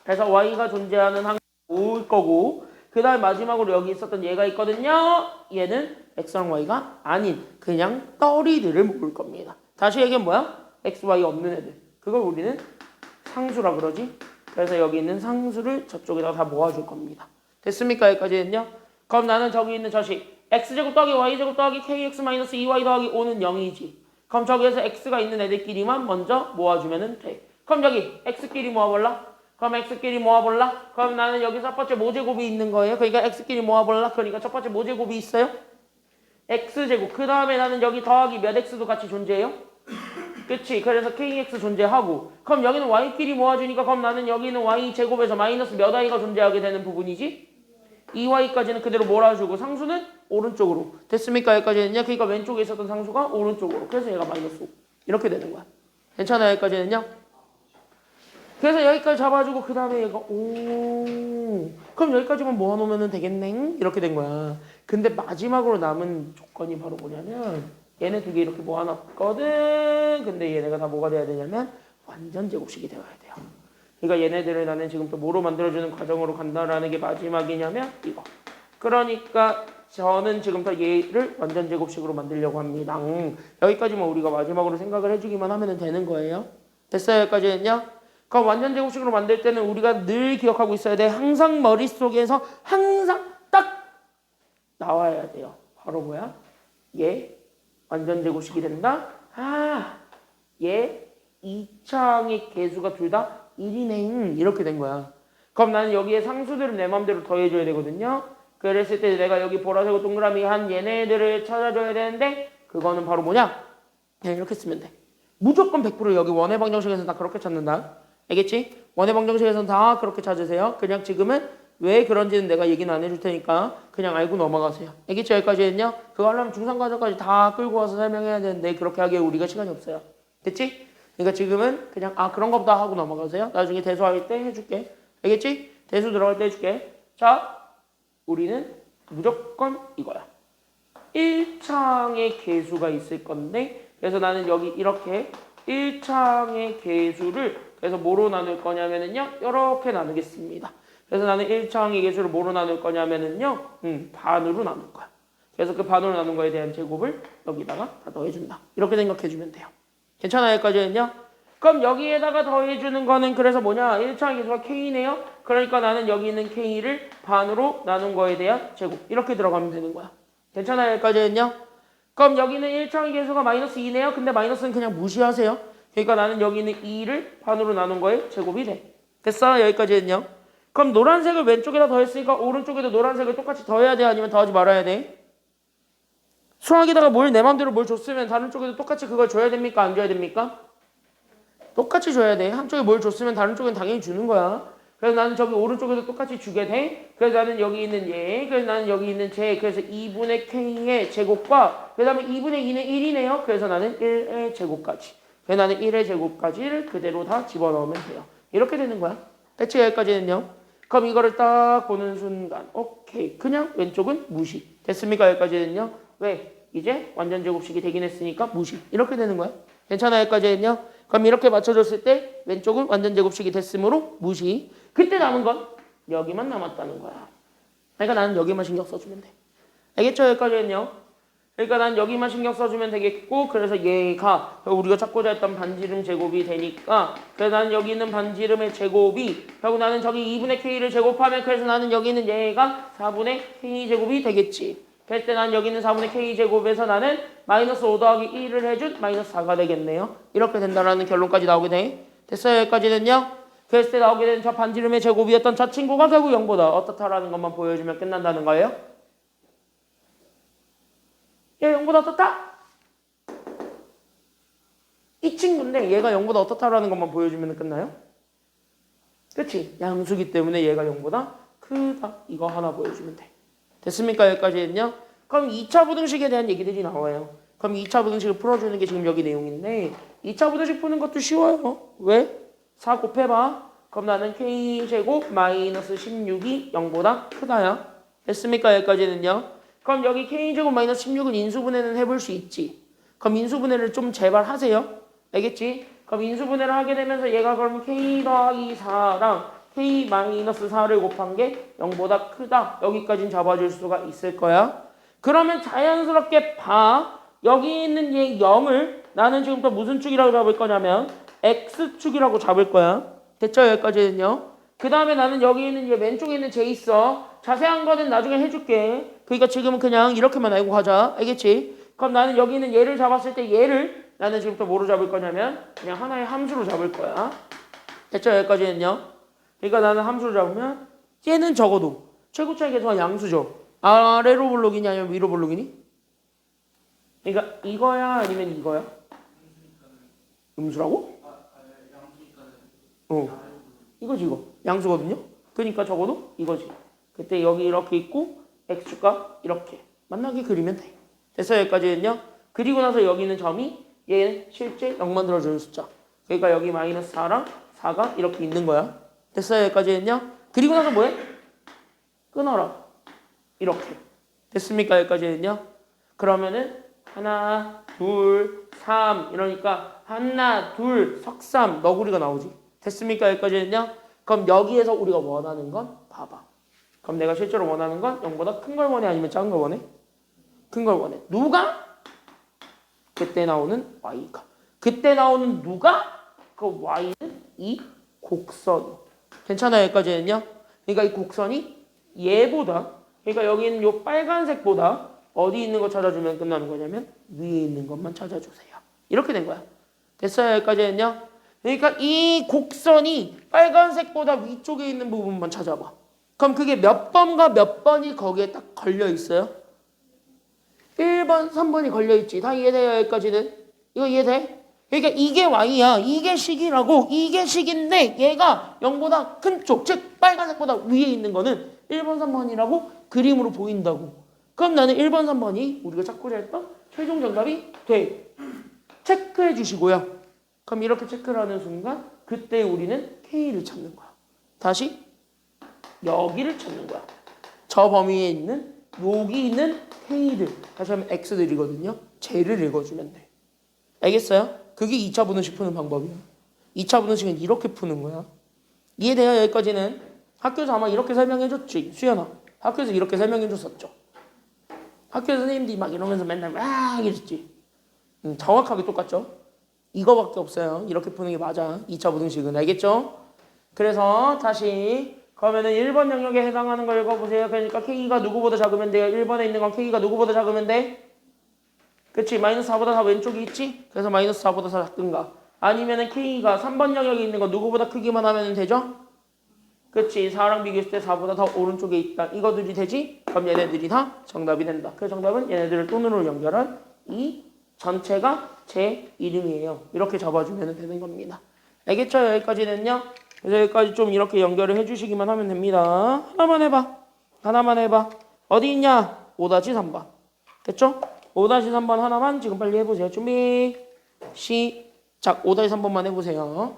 그래서 y가 존재하는 항을 모을 거고 그 다음에 마지막으로 여기 있었던 얘가 있거든요. 얘는 x랑 y가 아닌 그냥 떨이들을 모을 겁니다. 다시 얘기하면 뭐야? x, y 없는 애들. 그걸 우리는 상수라 그러지. 그래서 여기 있는 상수를 저쪽에다가 다 모아줄 겁니다. 됐습니까? 여기까지는요. 그럼 나는 저기 있는 저식 x제곱 더하기 y제곱 더하기 kx-2y 더하기 5는 0이지. 그럼 저기에서 x가 있는 애들끼리만 먼저 모아주면 돼. 그럼 여기 x끼리 모아볼라? 그럼 x끼리 모아볼라? 그럼 나는 여기 첫 번째 모제곱이 있는 거예요. 그러니까 x끼리 모아볼라? 그러니까 첫 번째 모제곱이 있어요. x제곱. 그 다음에 나는 여기 더하기 몇 x도 같이 존재해요? 그치? 그래서 kx 존재하고 그럼 여기는 y끼리 모아주니까 그럼 나는 여기는 y제곱에서 마이너스 몇 i가 존재하게 되는 부분이지? 2y까지는 그대로 몰아주고 상수는 오른쪽으로. 됐습니까? 여기까지는요. 그러니까 왼쪽에 있었던 상수가 오른쪽으로. 그래서 얘가 마이너스 5. 이렇게 되는 거야. 괜찮아요? 여기까지는요. 그래서 여기까지 잡아주고 그 다음에 얘가 오 그럼 여기까지만 모아놓으면 되겠네 이렇게 된 거야. 근데 마지막으로 남은 조건이 바로 뭐냐면 얘네 두 개 이렇게 모아놨거든. 근데 얘네가 다 뭐가 돼야 되냐면 완전 제곱식이 되어야 돼요. 그러니까 얘네들을 나는 지금 또 뭐로 만들어주는 과정으로 간다라는 게 마지막이냐면 이거. 그러니까 저는 지금부터 얘를 완전 제곱식으로 만들려고 합니다. 여기까지만 우리가 마지막으로 생각을 해주기만 하면 되는 거예요. 됐어요? 여기까지는요? 그럼 완전 제곱식으로 만들 때는 우리가 늘 기억하고 있어야 돼. 항상 머릿속에서 항상 딱 나와야 돼요. 바로 뭐야? 얘 완전 제곱식이 된다? 얘 2창의 개수가 둘 다 1이네. 이렇게 된 거야. 그럼 나는 여기에 상수들을 내 맘대로 더해줘야 되거든요. 그랬을 때 내가 여기 보라색 동그라미 한 얘네들을 찾아줘야 되는데 그거는 바로 뭐냐? 그냥 이렇게 쓰면 돼. 무조건 100% 여기 원의 방정식에서는 다 그렇게 찾는다. 알겠지? 원의 방정식에서는 다 그렇게 찾으세요. 그냥 지금은 왜 그런지는 내가 얘기는 안 해줄 테니까 그냥 알고 넘어가세요. 알겠지? 여기까지는요? 그거 하려면 중상과정까지 다 끌고 와서 설명해야 되는데 그렇게 하기에 우리가 시간이 없어요. 됐지? 그러니까 지금은 그냥 그런 것보다 하고 넘어가세요. 나중에 대수할 때 해줄게. 알겠지? 대수 들어갈 때 해줄게. 자, 우리는 무조건 이거야. 1창의 개수가 있을 건데 그래서 나는 여기 이렇게 1창의 개수를 그래서 뭐로 나눌 거냐면은요. 이렇게 나누겠습니다. 그래서 나는 1창의 개수를 뭐로 나눌 거냐면은요. 반으로 나눌 거야. 그래서 그 반으로 나눈 거에 대한 제곱을 여기다가 다 더해준다. 이렇게 생각해주면 돼요. 괜찮아요? 여기까지는요? 그럼 여기에다가 더해주는 거는 그래서 뭐냐? 1창의 개수가 k네요. 그러니까 나는 여기 있는 k를 반으로 나눈 거에 대한 제곱. 이렇게 들어가면 되는 거야. 괜찮아요? 여기까지는요? 그럼 여기는 1창의 개수가 마이너스 2네요. 근데 마이너스는 그냥 무시하세요. 그러니까 나는 여기 있는 2를 반으로 나눈 거에 제곱이 돼. 됐어? 여기까지는요? 그럼 노란색을 왼쪽에다 더했으니까 오른쪽에도 노란색을 똑같이 더해야 돼? 아니면 더하지 말아야 돼? 수학에다가 뭘 내 맘대로 뭘 줬으면 다른 쪽에도 똑같이 그걸 줘야 됩니까? 안 줘야 됩니까? 똑같이 줘야 돼. 한쪽에 뭘 줬으면 다른 쪽엔 당연히 주는 거야. 그래서 나는 저기 오른쪽에도 똑같이 주게 돼. 그래서 나는 여기 있는 얘, 그래서 나는 여기 있는 제, 그래서 2분의 k의 제곱과 그 다음에 2분의 2는 1이네요. 그래서 나는 1의 제곱까지. 그래서 나는 1의 제곱까지를 그대로 다 집어넣으면 돼요. 이렇게 되는 거야. 대체 여기까지는요. 그럼 이거를 딱 보는 순간 오케이. 그냥 왼쪽은 무시. 됐습니까? 여기까지는요. 왜? 이제 완전 제곱식이 되긴 했으니까 무시. 이렇게 되는 거야. 괜찮아요? 여기까지는요. 그럼 이렇게 맞춰줬을 때 왼쪽은 완전 제곱식이 됐으므로 무시. 그때 남은 건 여기만 남았다는 거야. 그러니까 나는 여기만 신경 써주면 돼. 알겠죠? 여기까지는요. 그러니까 난 여기만 신경 써주면 되겠고, 그래서 얘가 우리가 찾고자 했던 반지름 제곱이 되니까, 그래서 나는 여기 있는 반지름의 제곱이 결국 나는 저기 2분의 k를 제곱하면, 그래서 나는 여기 있는 얘가 4분의 k 제곱이 되겠지. 그럴 때 난 여기 있는 4분의 k 제곱에서 나는 마이너스 5 더하기 1을 해준 마이너스 4가 되겠네요. 이렇게 된다라는 결론까지 나오게 돼. 됐어요? 여기까지는요. 그랬을 때 나오게 되는 저 반지름의 제곱이었던 저 친구가 결국 0보다 어떻다라는 것만 보여주면 끝난다는 거예요. 얘 0보다 어떻다? 이 친구인데 얘가 0보다 어떻다라는 것만 보여주면 끝나요? 그치? 양수기 때문에 얘가 0보다 크다. 이거 하나 보여주면 돼. 됐습니까? 여기까지는요. 그럼 2차 부등식에 대한 얘기들이 나와요. 그럼 2차 부등식을 풀어주는 게 지금 여기 내용인데 2차 부등식 푸는 것도 쉬워요. 왜? 4 곱해봐. 그럼 나는 k제곱 마이너스 16이 0보다 크다야. 됐습니까? 여기까지는요. 그럼 여기 k제곱 마이너스 16은 인수분해는 해볼 수 있지. 그럼 인수분해를 좀 제발 하세요. 알겠지? 그럼 인수분해를 하게 되면서 얘가 그러면 k 더하기 4랑 k 마이너스 4를 곱한 게 0보다 크다. 여기까지는 잡아줄 수가 있을 거야. 그러면 자연스럽게 봐. 여기 있는 얘 0을 나는 지금부터 무슨 축이라고 잡을 거냐면 x축이라고 잡을 거야. 됐죠? 여기까지는요. 그 다음에 나는 여기 있는 얘 왼쪽에 있는 j 있어. 자세한 거는 나중에 해줄게. 그러니까 지금은 그냥 이렇게만 알고 가자. 알겠지? 그럼 나는 여기 있는 얘를 잡았을 때 얘를 나는 지금부터 뭐로 잡을 거냐면 그냥 하나의 함수로 잡을 거야. 됐죠? 여기까지는요. 그러니까 나는 함수로 잡으면 얘는 적어도 최고차의 계수가 양수죠. 아래로 볼록이니 아니면 위로 볼록이니? 그러니까 이거야 아니면 이거야? 음수라고? 이거지 이거. 양수거든요. 그러니까 적어도 이거지. 그때 여기 이렇게 있고 x축과 이렇게 만나게 그리면 돼. 됐어요? 여기까지는요. 그리고 나서 여기 있는 점이 얘는 실제 0 만들어주는 숫자. 그러니까 여기 마이너스 4랑 4가 이렇게 있는 거야. 됐어요? 여기까지는요. 그리고 나서 뭐해? 끊어라. 이렇게. 됐습니까? 여기까지는요. 그러면은 하나, 둘, 3 이러니까 하나, 둘, 석삼 너구리가 나오지. 됐습니까? 여기까지는요. 그럼 여기에서 우리가 원하는 건 봐봐. 그럼 내가 실제로 원하는 건 0보다 큰 걸 원해 아니면 작은 걸 원해? 큰 걸 원해. 누가? 그때 나오는 y가. 그때 나오는 누가? 그 y는 이 곡선. 괜찮아요? 여기까지는요. 그러니까 이 곡선이 얘보다, 그러니까 여기 있는 요 빨간색보다 어디 있는 거 찾아주면 끝나는 거냐면 위에 있는 것만 찾아주세요. 이렇게 된 거야. 됐어요? 여기까지는요. 그러니까 이 곡선이 빨간색보다 위쪽에 있는 부분만 찾아봐. 그럼 그게 몇 번과 몇 번이 거기에 딱 걸려 있어요? 1번, 3번이 걸려 있지. 다 이해돼요? 여기까지는? 이거 이해돼? 그러니까 이게 y야. 이게 식이라고. 이게 식인데 얘가 0보다 큰 쪽, 즉 빨간색보다 위에 있는 거는 1번, 3번이라고 그림으로 보인다고. 그럼 나는 1번, 3번이 우리가 찾고자 했던 최종 정답이 돼. 체크해 주시고요. 그럼 이렇게 체크를 하는 순간 그때 우리는 K를 찾는 거야. 다시 여기를 찾는 거야. 저 범위에 있는 여기 있는 K를 다시 하면 X들이거든요. 쟤를 읽어주면 돼. 알겠어요? 그게 2차 분원식 푸는 방법이야. 2차 분원식은 이렇게 푸는 거야. 이해돼요? 여기까지는? 학교에서 아마 이렇게 설명해줬지. 수연아. 학교에서 이렇게 설명해줬었죠. 학교 선생님들이 막 이러면서 맨날 막 이랬지. 정확하게 똑같죠? 이거밖에 없어요. 이렇게 푸는 게 맞아. 2차 부등식은. 알겠죠? 그래서 다시 그러면은 1번 영역에 해당하는 걸 읽어보세요. 그러니까 K가 누구보다 작으면 돼요. 1번에 있는 건 K가 누구보다 작으면 돼? 그치? 마이너스 4보다 4 왼쪽에 있지? 그래서 마이너스 4보다 4 작든가. 아니면은 K가 3번 영역에 있는 건 누구보다 크기만 하면 되죠? 그치? 4랑 비교했을 때 4보다 더 오른쪽에 있다. 이거들이 되지? 그럼 얘네들이 다 정답이 된다. 그 정답은 얘네들을 또는으로 연결한 이 전체가 제 이름이에요. 이렇게 잡아주면 되는 겁니다. 알겠죠? 여기까지는요. 그래서 여기까지 좀 이렇게 연결을 해주시기만 하면 됩니다. 하나만 해봐. 하나만 해봐. 어디 있냐? 5-3번. 됐죠? 5-3번 하나만 지금 빨리 해보세요. 준비. 시작. 5-3번만 해보세요.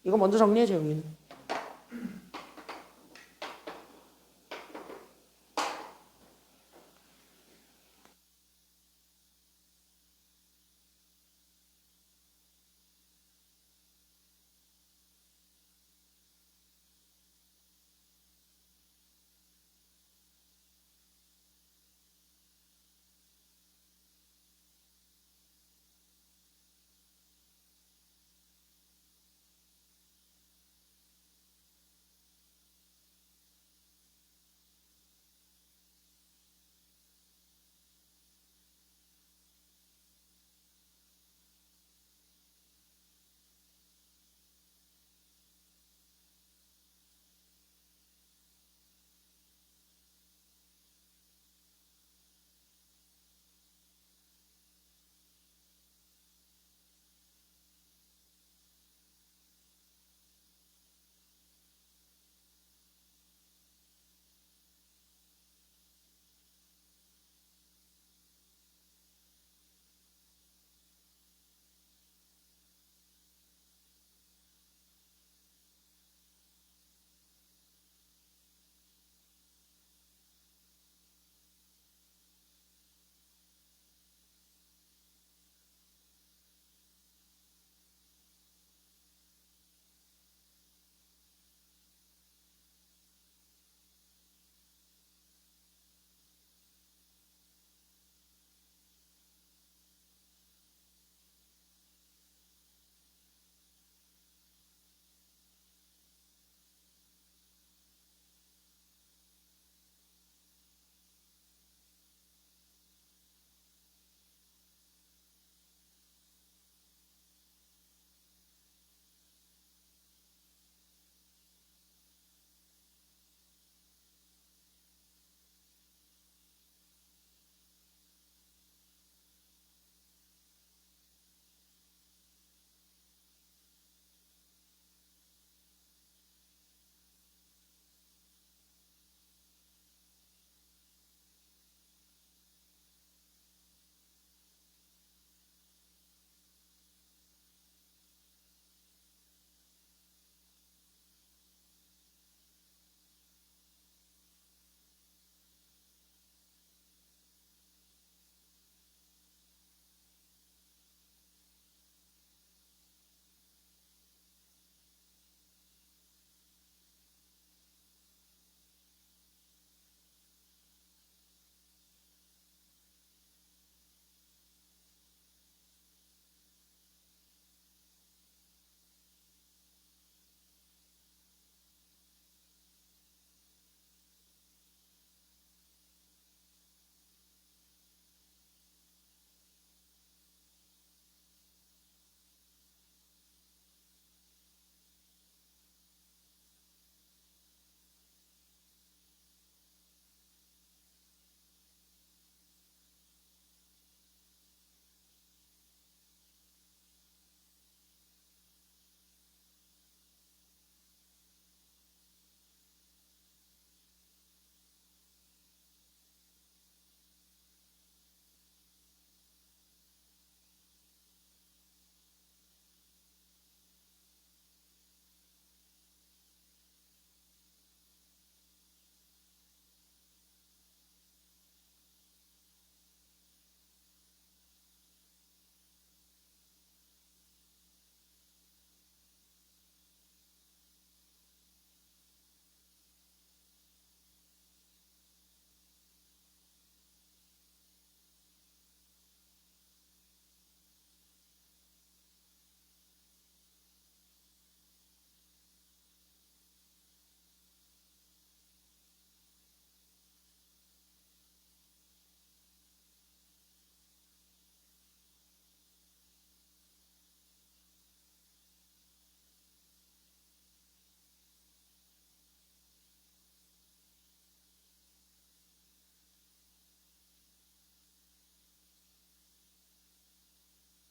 이거 먼저 정리해, 재용이는.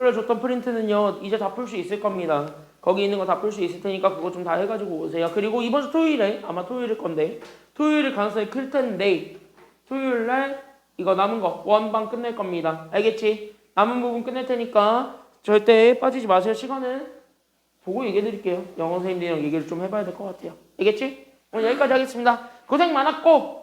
줬던 프린트는요, 이제 다 풀 수 있을 겁니다. 거기 있는 거 다 풀 수 있을 테니까 그거 좀 다 해가지고 오세요. 그리고 이번 주 토요일에 아마 토요일일 건데 토요일 가능성이 클 텐데 토요일 날 이거 남은 거 원방 끝낼 겁니다. 알겠지? 남은 부분 끝낼 테니까 절대 빠지지 마세요. 시간은 보고 얘기해 드릴게요. 영어 선생님들이랑 얘기를 좀 해봐야 될 것 같아요. 알겠지? 오늘 여기까지 하겠습니다. 고생 많았고